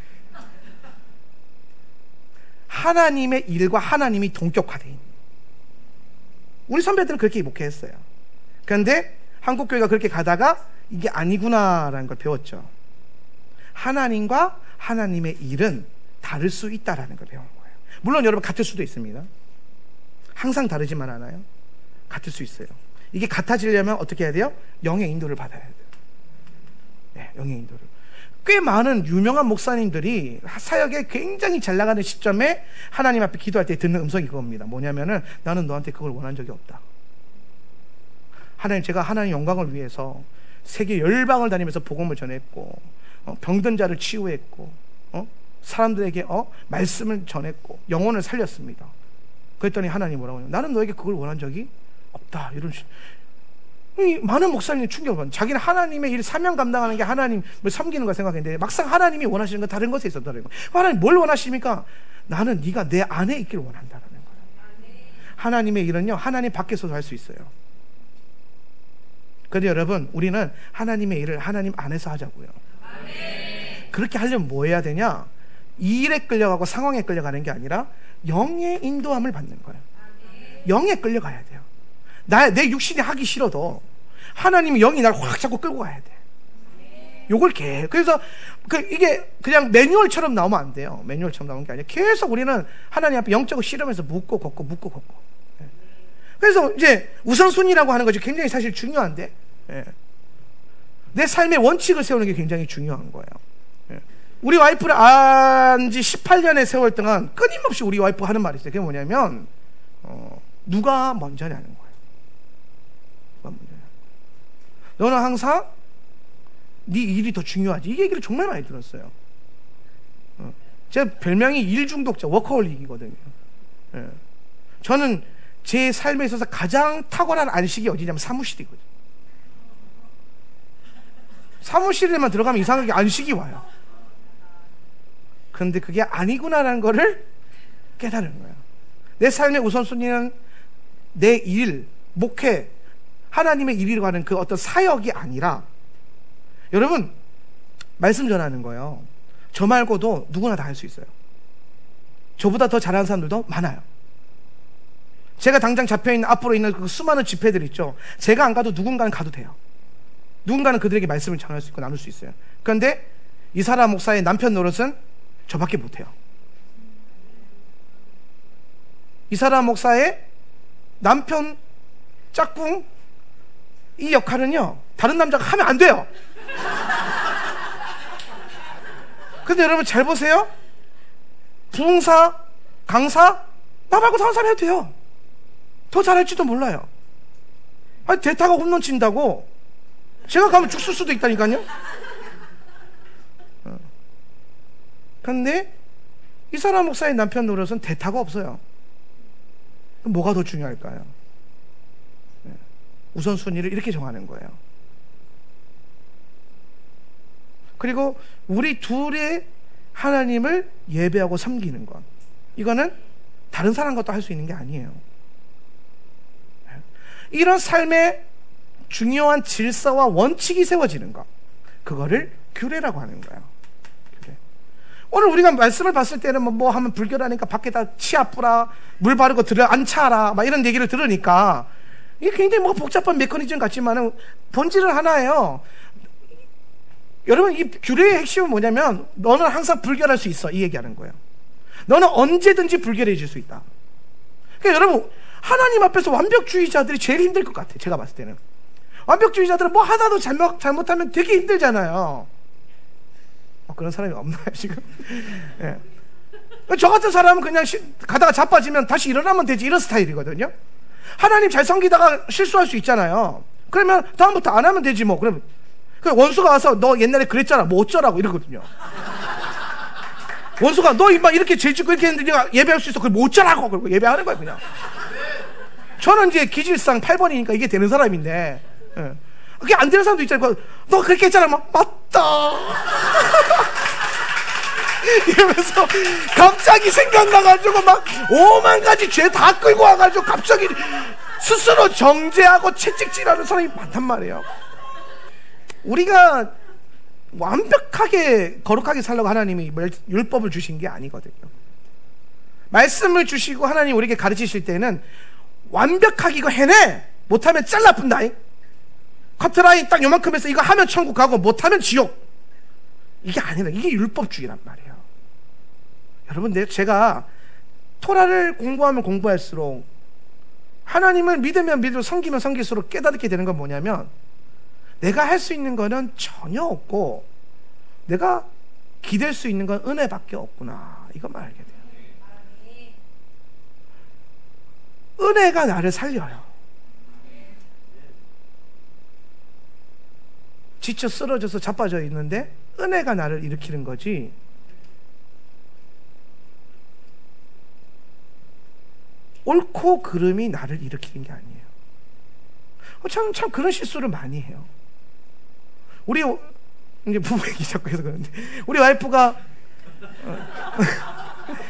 하나님의 일과 하나님이 동격화되어 있는, 우리 선배들은 그렇게 목회했어요. 그런데 한국교회가 그렇게 가다가 이게 아니구나라는 걸 배웠죠. 하나님과 하나님의 일은 다를 수 있다라는 걸 배운 거예요. 물론 여러분 같을 수도 있습니다. 항상 다르지만 않아요. 같을 수 있어요. 이게 같아지려면 어떻게 해야 돼요? 영의 인도를 받아야 돼요. 네, 영의 인도를. 꽤 많은 유명한 목사님들이 사역에 굉장히 잘 나가는 시점에 하나님 앞에 기도할 때 듣는 음성이 그겁니다. 뭐냐면은 나는 너한테 그걸 원한 적이 없다. 하나님, 제가 하나님 영광을 위해서 세계 열방을 다니면서 복음을 전했고, 병든 자를 치유했고, 사람들에게 말씀을 전했고 영혼을 살렸습니다. 그랬더니 하나님 뭐라고 하냐면 나는 너에게 그걸 원한 적이 없다. 이런 많은 목사님이 충격을 받는, 자기는 하나님의 일 사명 감당하는 게 하나님을 섬기는 걸 생각했는데 막상 하나님이 원하시는 건 다른 것에 있었다는 거예요. 하나님 뭘 원하십니까? 나는 네가 내 안에 있기를 원한다는 거예요. 하나님의 일은요, 하나님 밖에서도 할 수 있어요. 그런데 여러분, 우리는 하나님의 일을 하나님 안에서 하자고요. 그렇게 하려면 뭐 해야 되냐? 이 일에 끌려가고 상황에 끌려가는 게 아니라 영의 인도함을 받는 거예요. 영에 끌려가야 돼요. 내 육신이 하기 싫어도 하나님의 영이 날 확 잡고 끌고 가야 돼. 요걸 그래서 이게 그냥 매뉴얼처럼 나오면 안 돼요. 매뉴얼처럼 나오는 게 아니라 계속 우리는 하나님 앞에 영적으로 씨름해서 묻고 걷고. 그래서 이제 우선순위라고 하는 것이 굉장히 사실 중요한데, 내 삶의 원칙을 세우는 게 굉장히 중요한 거예요. 우리 와이프를 안 지 18년의 세월 동안 끊임없이 우리 와이프가 하는 말이 있어요. 그게 뭐냐면 누가 먼저냐는 거예요. 누가 먼저냐. 너는 항상 네 일이 더 중요하지. 이 얘기를 정말 많이 들었어요. 제 별명이 일중독자, 워커홀릭이거든요. 저는 제 삶에 있어서 가장 탁월한 안식이 어디냐면 사무실이거든요. 사무실에만 들어가면 이상하게 안식이 와요. 그런데 그게 아니구나라는 거를 깨달은 거예요. 내 삶의 우선순위는 내 일, 목회, 하나님의 일이라고 하는 그 어떤 사역이 아니라, 여러분 말씀 전하는 거예요. 저 말고도 누구나 다 할 수 있어요. 저보다 더 잘하는 사람들도 많아요. 제가 당장 잡혀있는 앞으로 있는 그 수많은 집회들 있죠. 제가 안 가도 누군가는 가도 돼요. 누군가는 그들에게 말씀을 전할 수 있고 나눌 수 있어요. 그런데 이사라 목사의 남편 노릇은 저밖에 못해요. 이사라 목사의 남편 짝꿍 이 역할은요, 다른 남자가 하면 안 돼요. 근데 여러분 잘 보세요. 부흥사, 강사 나 말고 다른 사람 해도 돼요. 더 잘할지도 몰라요. 아니 대타가 홈런 친다고 제가 가면 죽을 수도 있다니까요. 그런데 이사라 목사의 남편 노릇은 대타가 없어요. 그럼 뭐가 더 중요할까요? 우선순위를 이렇게 정하는 거예요. 그리고 우리 둘의 하나님을 예배하고 섬기는 것, 이거는 다른 사람과도 할 수 있는 게 아니에요. 이런 삶의 중요한 질서와 원칙이 세워지는 것, 그거를 규례라고 하는 거예요. 규례. 오늘 우리가 말씀을 봤을 때는 뭐 하면 불결하니까 밖에다 치 아프라, 물 바르고 들어 앉혀라 막 이런 얘기를 들으니까 이게 굉장히 뭐 복잡한 메커니즘 같지만 본질은 하나예요. 여러분, 이 규례의 핵심은 뭐냐면 너는 항상 불결할 수 있어, 이 얘기하는 거예요. 너는 언제든지 불결해질 수 있다. 그러니까 여러분, 하나님 앞에서 완벽주의자들이 제일 힘들 것 같아요. 제가 봤을 때는 완벽주의자들은 뭐 하나도 잘못하면 되게 힘들잖아요. 그런 사람이 없나요 지금? 예. 저 같은 사람은 그냥 가다가 자빠지면 다시 일어나면 되지, 이런 스타일이거든요. 하나님 잘 섬기다가 실수할 수 있잖아요. 그러면 다음부터 안 하면 되지 뭐. 그럼 원수가 와서 너 옛날에 그랬잖아, 뭐 어쩌라고 이러거든요. 원수가 너 임마 이렇게 죄 짓고 이렇게 했는데 네가 예배할 수 있어, 그걸 뭐 어쩌라고. 그러고 예배하는 거야 그냥. 저는 이제 기질상 8번이니까 이게 되는 사람인데, 예. 그게 안 되는 사람도 있잖아요. 너 그렇게 했잖아. 막 맞다 이러면서 갑자기 생각나가지고 막 5만 가지 죄 다 끌고 와가지고 갑자기 스스로 정죄하고 채찍질하는 사람이 많단 말이에요. 우리가 완벽하게 거룩하게 살려고 하나님이 율법을 주신 게 아니거든요. 말씀을 주시고 하나님 우리에게 가르치실 때는 완벽하게 이거 해내, 못하면 잘라뿐다, 커트라인 딱 요만큼 해서 이거 하면 천국 가고 못하면 지옥, 이게 아니라 이게 율법주의란 말이에요. 여러분, 제가 토라를 공부하면 공부할수록, 하나님을 믿으면 믿을수록, 섬기면 섬길수록 깨닫게 되는 건 뭐냐면, 내가 할 수 있는 거는 전혀 없고 내가 기댈 수 있는 건 은혜밖에 없구나, 이것만 알게 돼요. 은혜가 나를 살려요. 지쳐 쓰러져서 자빠져 있는데 은혜가 나를 일으키는 거지, 옳고 그름이 나를 일으키는 게 아니에요. 참 그런 실수를 많이 해요. 우리 이제 부부 얘기 자꾸 해서 그러는데, 우리 와이프가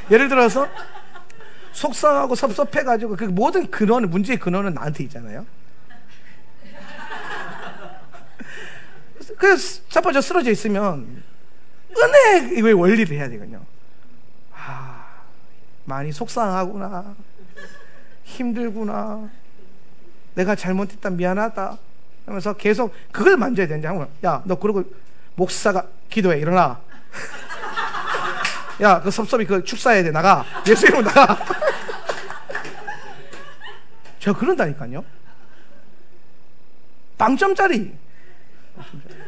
예를 들어서 속상하고 섭섭해가지고 그 모든 근원은, 문제의 근원은 나한테 있잖아요. 그래서 자빠져 쓰러져 있으면 은혜의 원리를 해야 되거든요. 많이 속상하구나, 힘들구나, 내가 잘못했다, 미안하다 하면서 계속 그걸 만져야 되는데, 야, 너 그러고 목사가 기도해, 일어나. 야, 그 섭섭이 그 축사해야 돼, 나가. 예수 이름으로 나가. 제가 그런다니까요. 빵점짜리.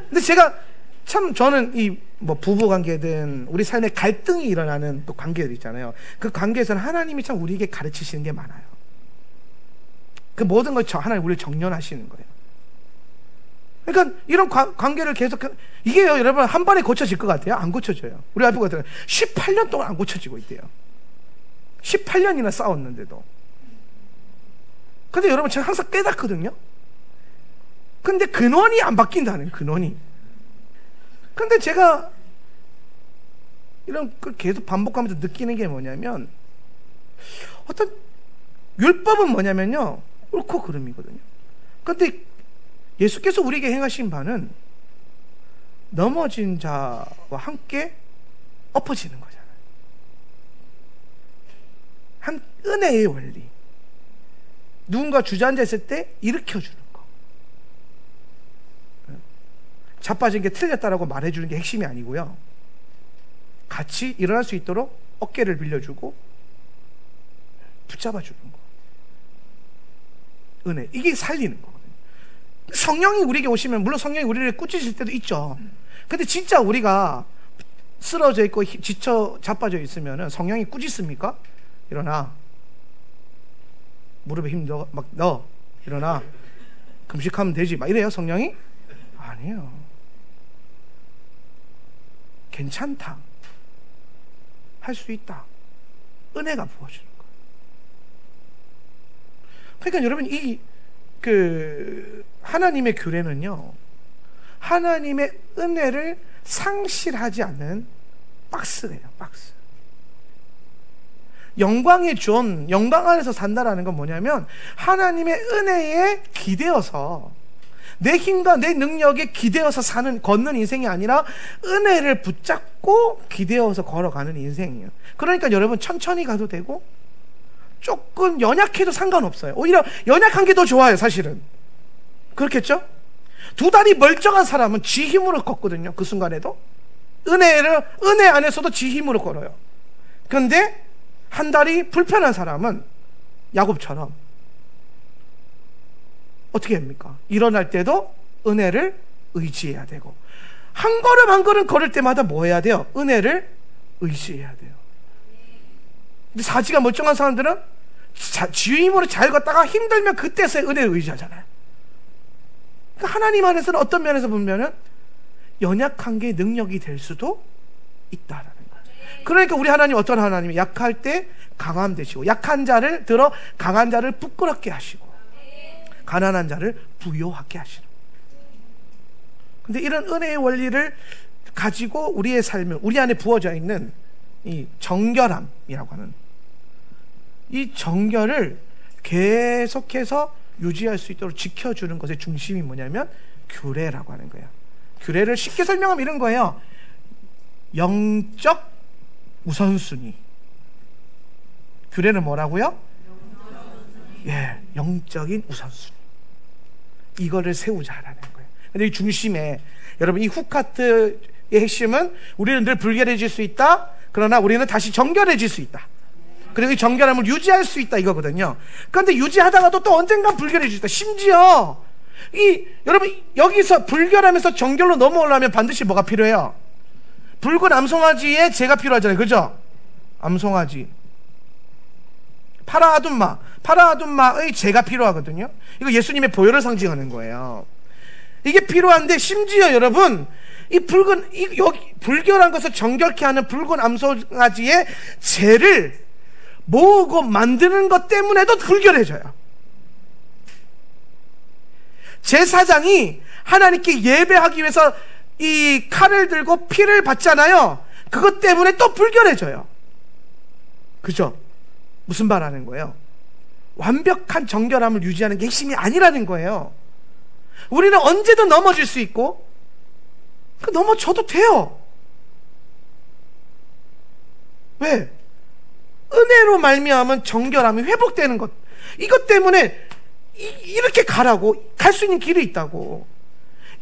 근데 제가 참, 저는 이 뭐 부부 관계든 우리 삶에 갈등이 일어나는 또 관계들 있잖아요. 그 관계에서는 하나님이 참 우리에게 가르치시는 게 많아요. 그 모든 걸 하나님 우리를 정련하시는 거예요. 그러니까 이런 관계를 계속, 이게요 여러분 한 번에 고쳐질 것 같아요? 안 고쳐져요. 우리 와이프가 18년 동안 안 고쳐지고 있대요. 18년이나 싸웠는데도. 근데 여러분 제가 항상 깨닫거든요. 근데 근원이 안 바뀐다는, 근원이. 근데 제가 이런 걸 계속 반복하면서 느끼는 게 뭐냐면, 어떤 율법은 뭐냐면요, 옳고 그름이거든요. 근데 예수께서 우리에게 행하신 바는 넘어진 자와 함께 엎어지는 거잖아요. 한 은혜의 원리. 누군가 주저앉아 있을 때 일으켜주는 거. 자빠진 게 틀렸다라고 말해주는 게 핵심이 아니고요, 같이 일어날 수 있도록 어깨를 빌려주고 붙잡아주는 거. 은혜, 이게 살리는 거거든요. 성령이 우리에게 오시면 물론 성령이 우리를 꾸짖을 때도 있죠. 근데 진짜 우리가 쓰러져 있고 지쳐 자빠져 있으면 성령이 꾸짖습니까? 일어나, 무릎에 힘 넣어, 일어나, 금식하면 되지, 막 이래요 성령이? 아니에요. 괜찮다, 할 수 있다, 은혜가 부어주는 거예요. 그러니까 여러분, 하나님의 규례는요, 하나님의 은혜를 상실하지 않는 박스래요, 박스. 영광의 존, 영광 안에서 산다라는 건 뭐냐면, 하나님의 은혜에 기대어서, 내 힘과 내 능력에 기대어서 걷는 인생이 아니라 은혜를 붙잡고 기대어서 걸어가는 인생이에요. 그러니까 여러분 천천히 가도 되고 조금 연약해도 상관없어요. 오히려 연약한 게 더 좋아요, 사실은. 그렇겠죠? 두 다리 멀쩡한 사람은 지 힘으로 걷거든요. 그 순간에도 은혜 안에서도 지 힘으로 걸어요. 그런데 한 다리 불편한 사람은 야곱처럼 어떻게 합니까? 일어날 때도 은혜를 의지해야 되고, 한 걸음 한 걸음 걸을 때마다 뭐 해야 돼요? 은혜를 의지해야 돼요. 근데 사지가 멀쩡한 사람들은 지 힘으로 잘 걷다가 힘들면 그때서야 은혜를 의지하잖아요. 그러니까 하나님 안에서는 어떤 면에서 보면은 연약한 게 능력이 될 수도 있다라는 거죠. 그러니까 우리 하나님 어떤 하나님이 약할 때 강함 되시고, 약한 자를 들어 강한 자를 부끄럽게 하시고, 가난한 자를 부요하게 하시는. 근데 이런 은혜의 원리를 가지고 우리의 삶을, 우리 안에 부어져 있는 이 정결함이라고 하는 이 정결을 계속해서 유지할 수 있도록 지켜주는 것의 중심이 뭐냐면 규례라고 하는 거예요. 규례를 쉽게 설명하면 이런 거예요. 영적 우선순위. 규례는 뭐라고요? 예, 영적인 우선순위. 이거를 세우자라는 거예요. 근데 이 중심에, 여러분, 이 후카트의 핵심은 우리는 늘 불결해질 수 있다. 그러나 우리는 다시 정결해질 수 있다. 그리고 이 정결함을 유지할 수 있다, 이거거든요. 그런데 유지하다가도 또 언젠간 불결해질 수 있다. 심지어 여러분, 여기서 불결함에서 정결로 넘어오려면 반드시 뭐가 필요해요? 붉은 암송아지에 재가 필요하잖아요. 그죠? 암송아지, 파라아둠마의 재가 필요하거든요. 이거 예수님의 보혈을 상징하는 거예요. 이게 필요한데, 심지어 여러분, 불결한 것을 정결케 하는 붉은 암송아지의 재를 모으고 만드는 것 때문에도 불결해져요. 제사장이 하나님께 예배하기 위해서 이 칼을 들고 피를 받잖아요. 그것 때문에 또 불결해져요. 그죠? 무슨 말 하는 거예요? 완벽한 정결함을 유지하는 게 핵심이 아니라는 거예요. 우리는 언제든 넘어질 수 있고, 넘어져도 돼요. 왜? 은혜로 말미암은 정결함이 회복되는 것, 이것 때문에 이렇게 가라고, 갈 수 있는 길이 있다고.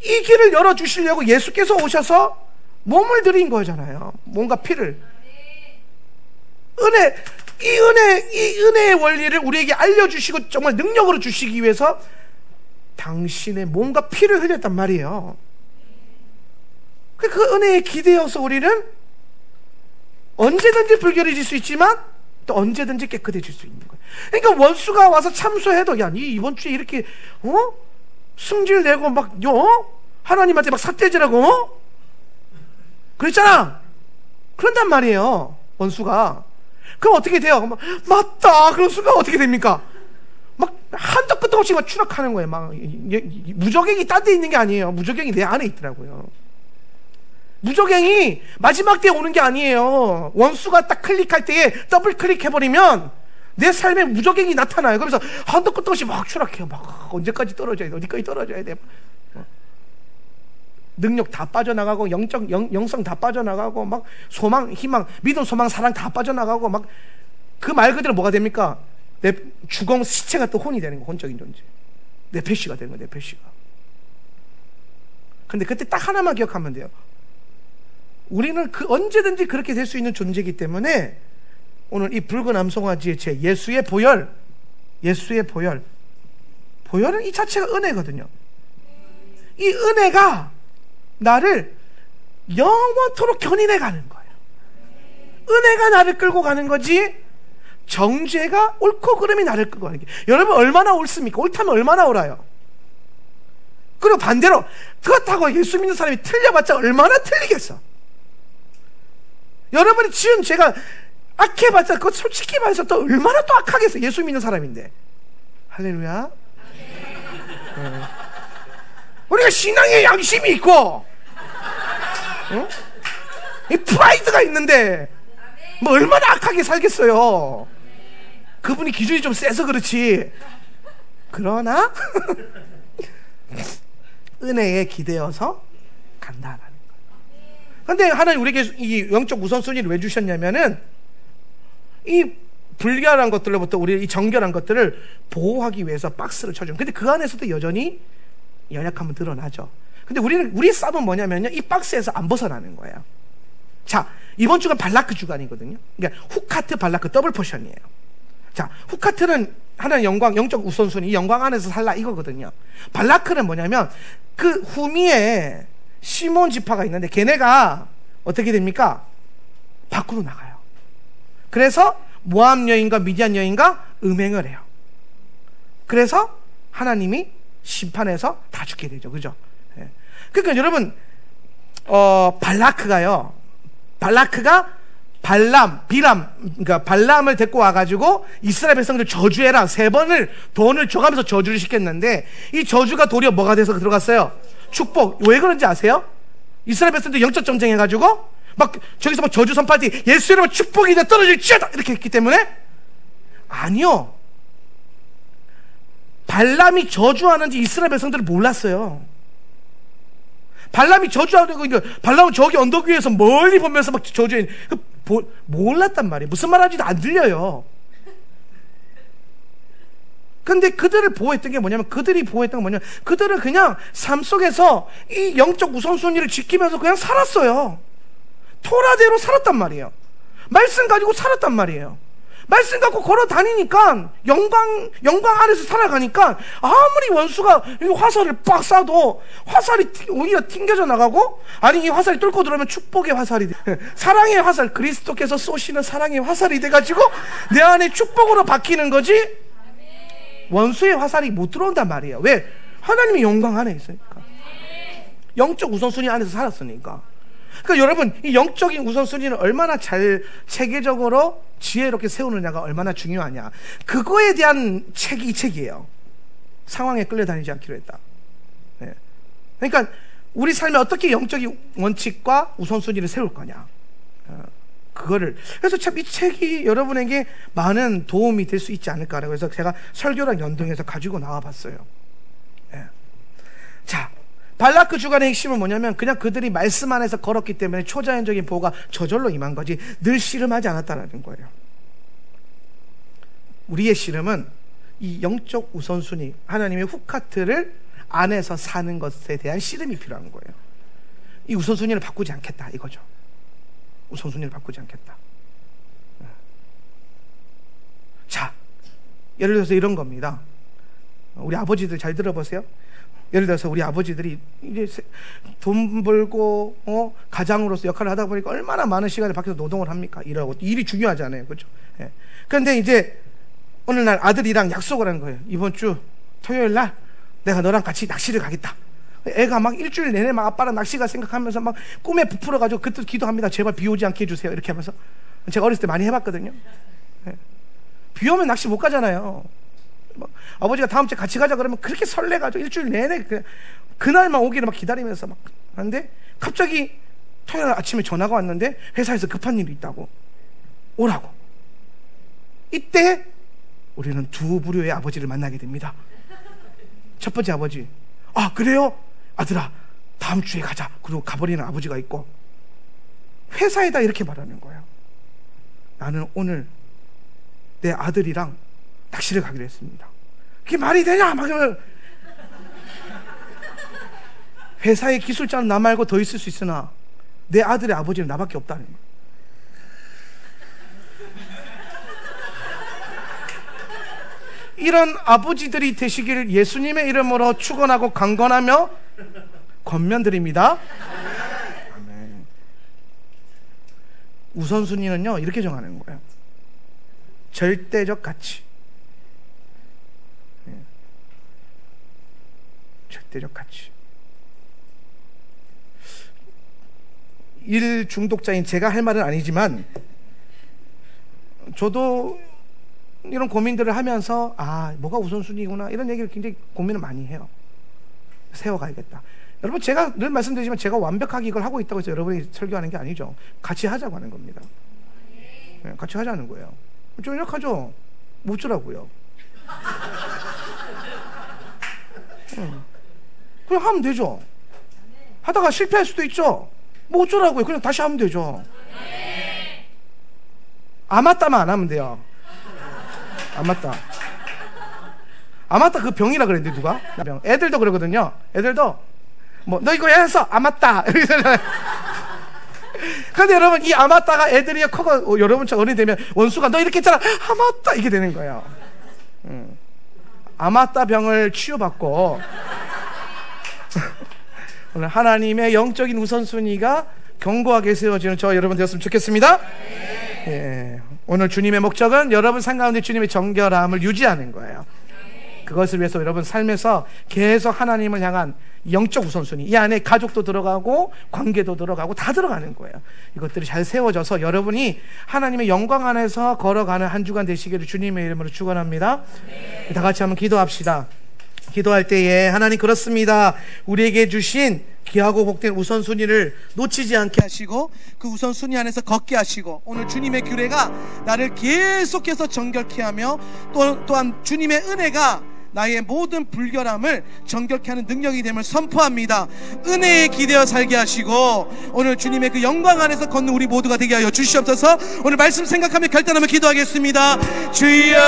이 길을 열어주시려고 예수께서 오셔서 몸을 들인 거잖아요. 뭔가 피를. 이 은혜의 원리를 우리에게 알려주시고 정말 능력으로 주시기 위해서 당신의 몸과 피를 흘렸단 말이에요. 그 은혜에 기대어서 우리는 언제든지 불결해질 수 있지만 또 언제든지 깨끗해질 수 있는 거예요. 그러니까 원수가 와서 참소해도, 야, 니 이번 주에 이렇게 승질 내고 막 하나님한테 막 삿대질하고 그랬잖아. 그런단 말이에요, 원수가. 그럼 어떻게 돼요? 맞다, 그런 순간 어떻게 됩니까? 막 한도 끝도 없이 막 추락하는 거예요. 막 무적행이 딴 데 있는 게 아니에요. 무적행이 내 안에 있더라고요. 무적행이 마지막 때에 오는 게 아니에요. 원수가 딱 클릭할 때에 더블 클릭해버리면 내 삶에 무적행이 나타나요. 그래서 한도 끝도 없이 막 추락해요. 막 언제까지 떨어져야 돼? 어디까지 떨어져야 돼? 능력 다 빠져나가고, 영성 다 빠져나가고, 막 소망, 희망, 믿음, 소망, 사랑 다 빠져나가고, 막 그 말 그대로 뭐가 됩니까? 내 죽음 시체가 또 혼이 되는 거, 혼적인 존재. 내 패시가 되는 거, 내 패시가. 근데 그때 딱 하나만 기억하면 돼요. 우리는 언제든지 그렇게 될 수 있는 존재이기 때문에 오늘 이 붉은 암송아지의 제 예수의 보혈, 보혈은 이 자체가 은혜거든요. 이 은혜가 나를 영원토록 견인해 가는 거예요. 은혜가 나를 끌고 가는 거지, 정죄가, 옳고 그름이 나를 끌고 가는 게. 여러분, 얼마나 옳습니까? 옳다면 얼마나 옳아요? 그리고 반대로 그렇다고 예수 믿는 사람이 틀려봤자 얼마나 틀리겠어? 여러분이 지은 죄가 악해봤자 그거 솔직히 말해서 또 얼마나 또 악하겠어, 예수 믿는 사람인데. 할렐루야. 우리가 신앙에 양심이 있고, 이 프라이드가 있는데 뭐 얼마나 악하게 살겠어요. 그분이 기준이 좀 세서 그렇지. 그러나 은혜에 기대어서 간다라는 거예요. 그런데 하나님 우리에게 이 영적 우선순위를 왜 주셨냐면은 이 불결한 것들로부터 우리 이 정결한 것들을 보호하기 위해서 박스를 쳐준. 근데 그 안에서도 여전히 연약함은 드러나죠. 근데 우리의 싸움은 뭐냐면요, 이 박스에서 안 벗어나는 거예요. 자, 이번 주가 발라크 주간이거든요. 그러니까 후카트, 발라크 더블 포션이에요. 자, 후카트는 하나의 영광, 영적 우선순위, 이 영광 안에서 살라 이거거든요. 발라크는 뭐냐면 그 후미에 시몬 지파가 있는데 걔네가 어떻게 됩니까? 밖으로 나가요. 그래서 모압 여인과 미디안 여인과 음행을 해요. 그래서 하나님이 심판해서 다 죽게 되죠. 그죠? 예. 그러니까 여러분, 발라크가 그러니까 발람을 데리고 와가지고 이스라엘 백성들 저주해라 3번을 돈을 줘가면서 저주를 시켰는데, 이 저주가 도리어 뭐가 돼서 들어갔어요? 축복. 왜 그런지 아세요? 이스라엘 백성들 영적 전쟁해가지고 막 저기서 막 저주 선포할 때 예수 이름으로 축복이 떨어질지어다 이렇게 했기 때문에. 아니요, 발람이 저주하는지 이스라엘 백성들은 몰랐어요. 발람이 저주하는 거, 발람은 저기 언덕 위에서 멀리 보면서 막 저주해. 몰랐단 말이에요. 무슨 말 하는지도 안 들려요. 근데 그들을 보호했던 게 뭐냐면, 그들은 그냥 삶 속에서 이 영적 우선순위를 지키면서 그냥 살았어요. 토라대로 살았단 말이에요. 말씀 가지고 살았단 말이에요. 말씀 갖고 걸어 다니니까 영광 안에서 살아가니까 아무리 원수가 화살을 빡 쏴도 화살이 오히려 튕겨져 나가고, 아니 이 화살이 뚫고 들어오면 축복의 화살이 사랑의 화살, 그리스도께서 쏘시는 사랑의 화살이 돼가지고 내 안에 축복으로 바뀌는 거지, 원수의 화살이 못 들어온단 말이에요. 왜? 하나님의 영광 안에 있으니까, 영적 우선순위 안에서 살았으니까. 그러니까 여러분, 이 영적인 우선순위는 얼마나 잘 체계적으로 지혜롭게 세우느냐가 얼마나 중요하냐, 그거에 대한 책이 이 책이에요. 상황에 끌려다니지 않기로 했다. 네. 그러니까 우리 삶에 어떻게 영적인 원칙과 우선순위를 세울 거냐, 그거를. 그래서 참 이 책이 여러분에게 많은 도움이 될 수 있지 않을까라고 해서 제가 설교랑 연동해서 가지고 나와봤어요. 네. 자, 발라크 주간의 핵심은 뭐냐면, 그냥 그들이 말씀 안에서 걸었기 때문에 초자연적인 보호가 저절로 임한 거지 늘 씨름하지 않았다는 거예요. 우리의 씨름은 이 영적 우선순위, 하나님의 후카트를 안에서 사는 것에 대한 씨름이 필요한 거예요. 이 우선순위를 바꾸지 않겠다 이거죠. 우선순위를 바꾸지 않겠다. 자, 예를 들어서 이런 겁니다. 우리 아버지들 잘 들어보세요. 예를 들어서 우리 아버지들이 이제 돈 벌고 가장으로서 역할을 하다 보니까 얼마나 많은 시간을 밖에서 노동을 합니까? 일하고. 일이 중요하잖아요, 그렇죠? 예. 그런데 이제 어느 날 아들이랑 약속을 한 거예요. 이번 주 토요일 날 내가 너랑 같이 낚시를 가겠다. 애가 막 일주일 내내 막 아빠랑 낚시가 생각하면서 막 꿈에 부풀어가지고 그때 기도합니다. 제발 비 오지 않게 해주세요. 이렇게 하면서. 제가 어렸을 때 많이 해봤거든요. 예. 비 오면 낚시 못 가잖아요. 아버지가 다음 주에 같이 가자 그러면 그렇게 설레가지고 일주일 내내 그날만 오기를 막 기다리면서 막 하는데, 갑자기 토요일 아침에 전화가 왔는데 회사에서 급한 일이 있다고 오라고. 이때 우리는 두 부류의 아버지를 만나게 됩니다. 첫 번째 아버지, 아 그래요? 아들아 다음 주에 가자. 그리고 가버리는 아버지가 있고, 회사에다 이렇게 말하는 거예요. 나는 오늘 내 아들이랑 낚시를 가기로 했습니다. 그게 말이 되냐? 막 회사의 기술자는 나 말고 더 있을 수 있으나 내 아들의 아버지는 나밖에 없다는 거예요. 이런 아버지들이 되시기를 예수님의 이름으로 축원하고 강건하며 권면드립니다. 아멘. 우선순위는요 이렇게 정하는 거예요. 절대적 가치. 절대적 가치. 일 중독자인 제가 할 말은 아니지만, 저도 이런 고민들을 하면서 뭐가 우선순위구나 이런 얘기를 굉장히 고민을 많이 해요. 세워가야겠다. 여러분, 제가 늘 말씀드리지만 제가 완벽하게 이걸 하고 있다고 해서 여러분이 설교하는 게 아니죠. 같이 하자고 하는 겁니다. 네, 같이 하자는 거예요. 좀 연약하죠? 못 주라고요. 그냥 하면 되죠. 하다가 실패할 수도 있죠. 뭐 어쩌라고요. 그냥 다시 하면 되죠. 안 맞다만 안 하면 돼요. 아마따 그 병이라 그랬는데 누가? 병. 애들도 그러거든요. 애들도 뭐 너 이거 했어? 아마따. 근데 여러분 이 아마따가 애들이 커가 여러분처럼 어른이 되면 원수가 너 이렇게 했잖아. 아마따 이게 되는 거예요. 아마따 병을 치유받고 오늘 하나님의 영적인 우선순위가 견고하게 세워지는 저 여러분 되었으면 좋겠습니다. 예. 오늘 주님의 목적은 여러분 삶 가운데 주님의 정결함을 유지하는 거예요. 그것을 위해서 여러분 삶에서 계속 하나님을 향한 영적 우선순위, 이 안에 가족도 들어가고 관계도 들어가고 다 들어가는 거예요. 이것들이 잘 세워져서 여러분이 하나님의 영광 안에서 걸어가는 한 주간 되시기를 주님의 이름으로 축원합니다. 다 같이 한번 기도합시다. 기도할 때에 하나님 그렇습니다. 우리에게 주신 귀하고 복된 우선순위를 놓치지 않게 하시고 그 우선순위 안에서 걷게 하시고 오늘 주님의 규례가 나를 계속해서 정결케 하며 또한 주님의 은혜가 나의 모든 불결함을 정결케 하는 능력이 됨을 선포합니다. 은혜에 기대어 살게 하시고 오늘 주님의 그 영광 안에서 걷는 우리 모두가 되게 하여 주시옵소서. 오늘 말씀 생각하며 결단하며 기도하겠습니다. 주여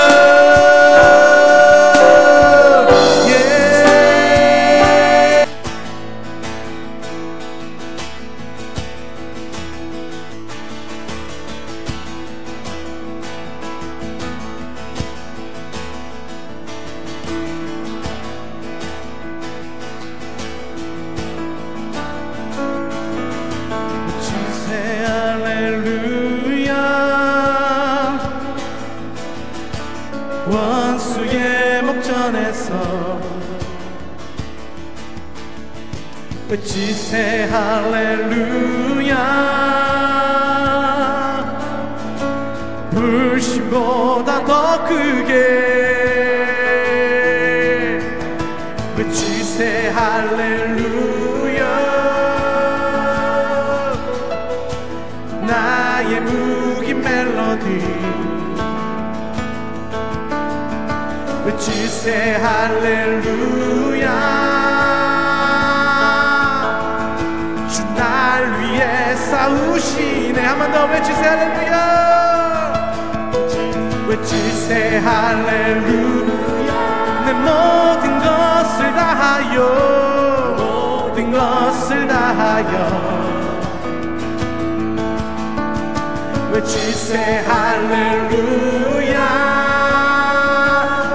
원수의 목전에서 지세 할렐루야 불신보다 더 크게 지세 할렐루야 나의 무기 멜로디 지세 할렐루야 주 날 위해 싸우시네. 한 번 더 외치세 할렐루야 외치세 할렐루야 내 모든 것을 다하여 모든 것을 다하여 외치세 할렐루야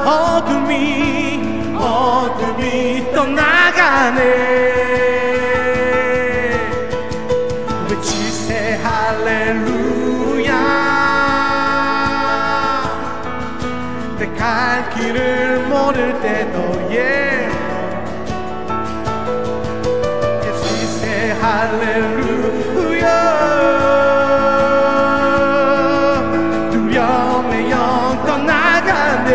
어둠이 떠나가네. 외치세 할렐루야 내 갈 길을 모를 때도 외치세 할렐루야 두려움의 영 떠나가네.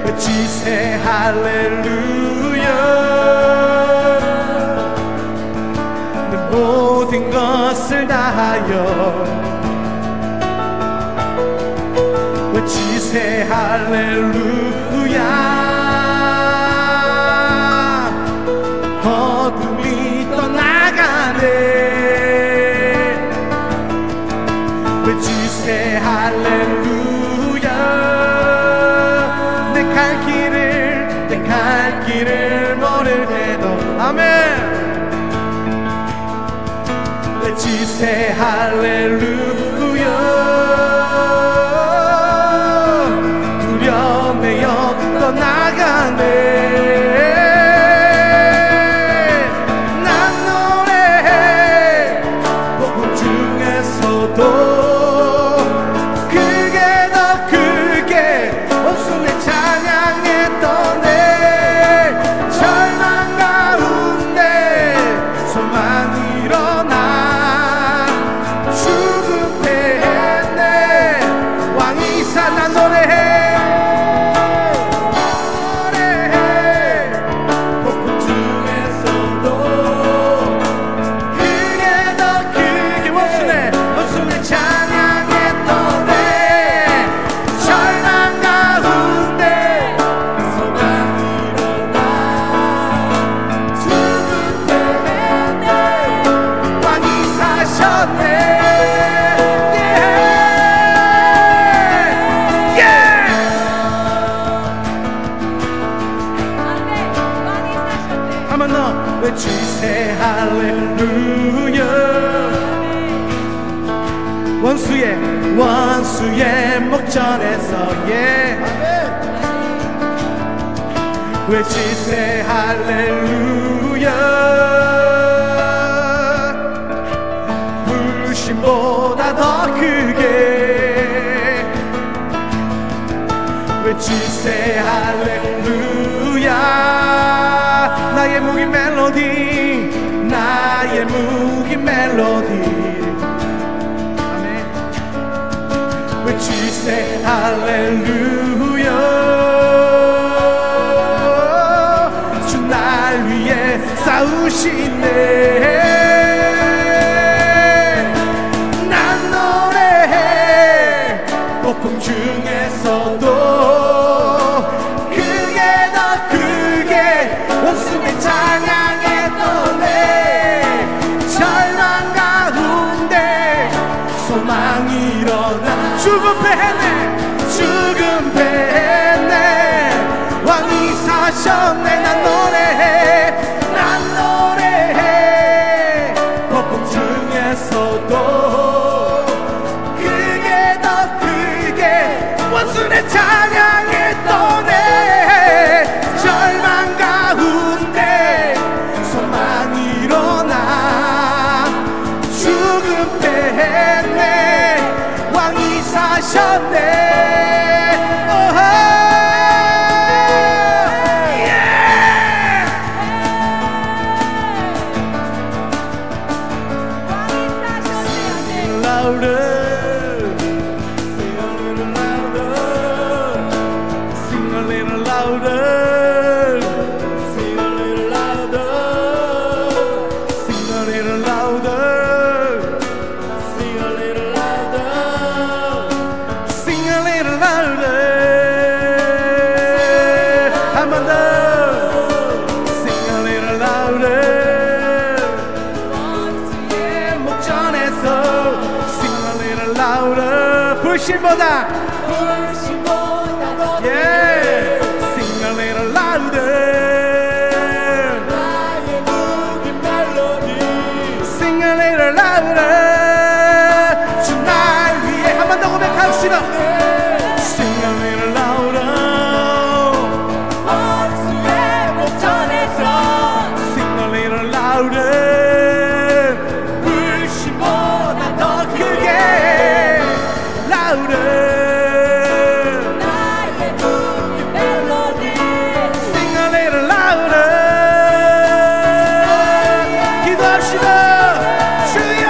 외치세 할렐루야 내 모든 것을 다하여 외치세 할렐루야 어둠이 떠나가네. 외치세 할렐루야 갈 길을 모를 때도 아멘. 외치세 할렐루야 두려움의 영 떠나가네. 난 노래해 복음 중에서도 그게 더 크게 원수의 찬양했던 절망 가운데 소망이 일어나 난 노래해 폭풍 중에서도 그게 더 크게 원수네 찬양했던 내 절망 가운데 소망이 일어나 죽은 내 왕이 사셨네 한번 더 외치세 할렐루야 원수의 목전에서 외치세 할렐루야 불신보다 더 크게 외치세 할렐루야 나의 무기 멜로디 아멘 외치세 할렐루야 주 날 위해 싸우시네 난 노래해 폭풍 중에서도 그게 더 크게 원수의 찬양했던 내 절망 가운데 소망이 일어나 죽음 패했네 왕이 사셨네 난 노래해 폭풍 중에서도 그게 더 크게 원수의 찬양했던 내 절망 가운데 소망이 일어나 죽음 패했네 왕이 사셨네 불신보다 yeah sing a little louder 나의 무기 멜로디 sing a little louder 주 날 위해 한 번 더 고백합시다 sing a little louder 원수의 목전에서 sing a little louder 불신보다 더 크게 나의 무기 멜로디 Sing a little louder 기도합시다 주여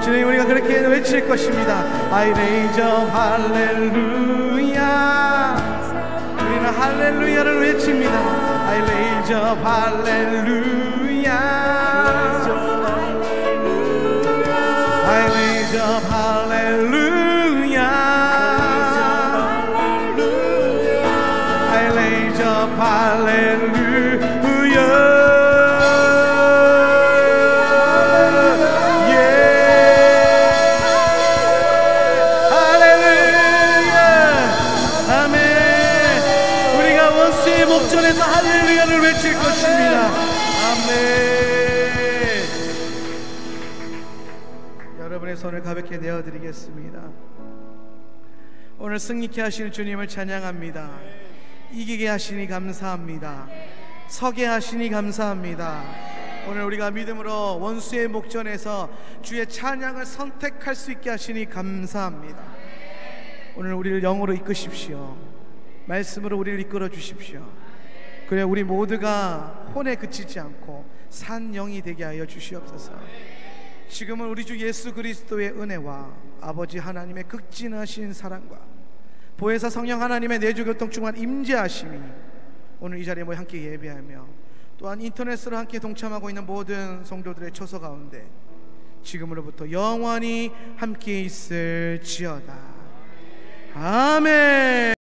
주님 그렇게 외칠 것입니다. I raise up 할렐루야. 우리는 할렐루야를 외칩니다. I raise up 할렐루야. I raise up 할렐루야. I raise up 할렐루야. 목전에서 할렐루야를 외칠 것입니다. 아멘. 여러분의 손을 가볍게 내어드리겠습니다. 오늘 승리케 하시는 주님을 찬양합니다. 이기게 하시니 감사합니다. 서게 하시니 감사합니다. 오늘 우리가 믿음으로 원수의 목전에서 주의 찬양을 선택할 수 있게 하시니 감사합니다. 오늘 우리를 영으로 이끄십시오. 말씀으로 우리를 이끌어 주십시오. 그래 우리 모두가 혼에 그치지 않고 산 영이 되게 하여 주시옵소서. 지금은 우리 주 예수 그리스도의 은혜와 아버지 하나님의 극진하신 사랑과 보혜사 성령 하나님의 내주교통 충만 임재하심이 오늘 이 자리에 모여 함께 예배하며 또한 인터넷으로 함께 동참하고 있는 모든 성도들의 처소 가운데 지금으로부터 영원히 함께 있을지어다. 아멘.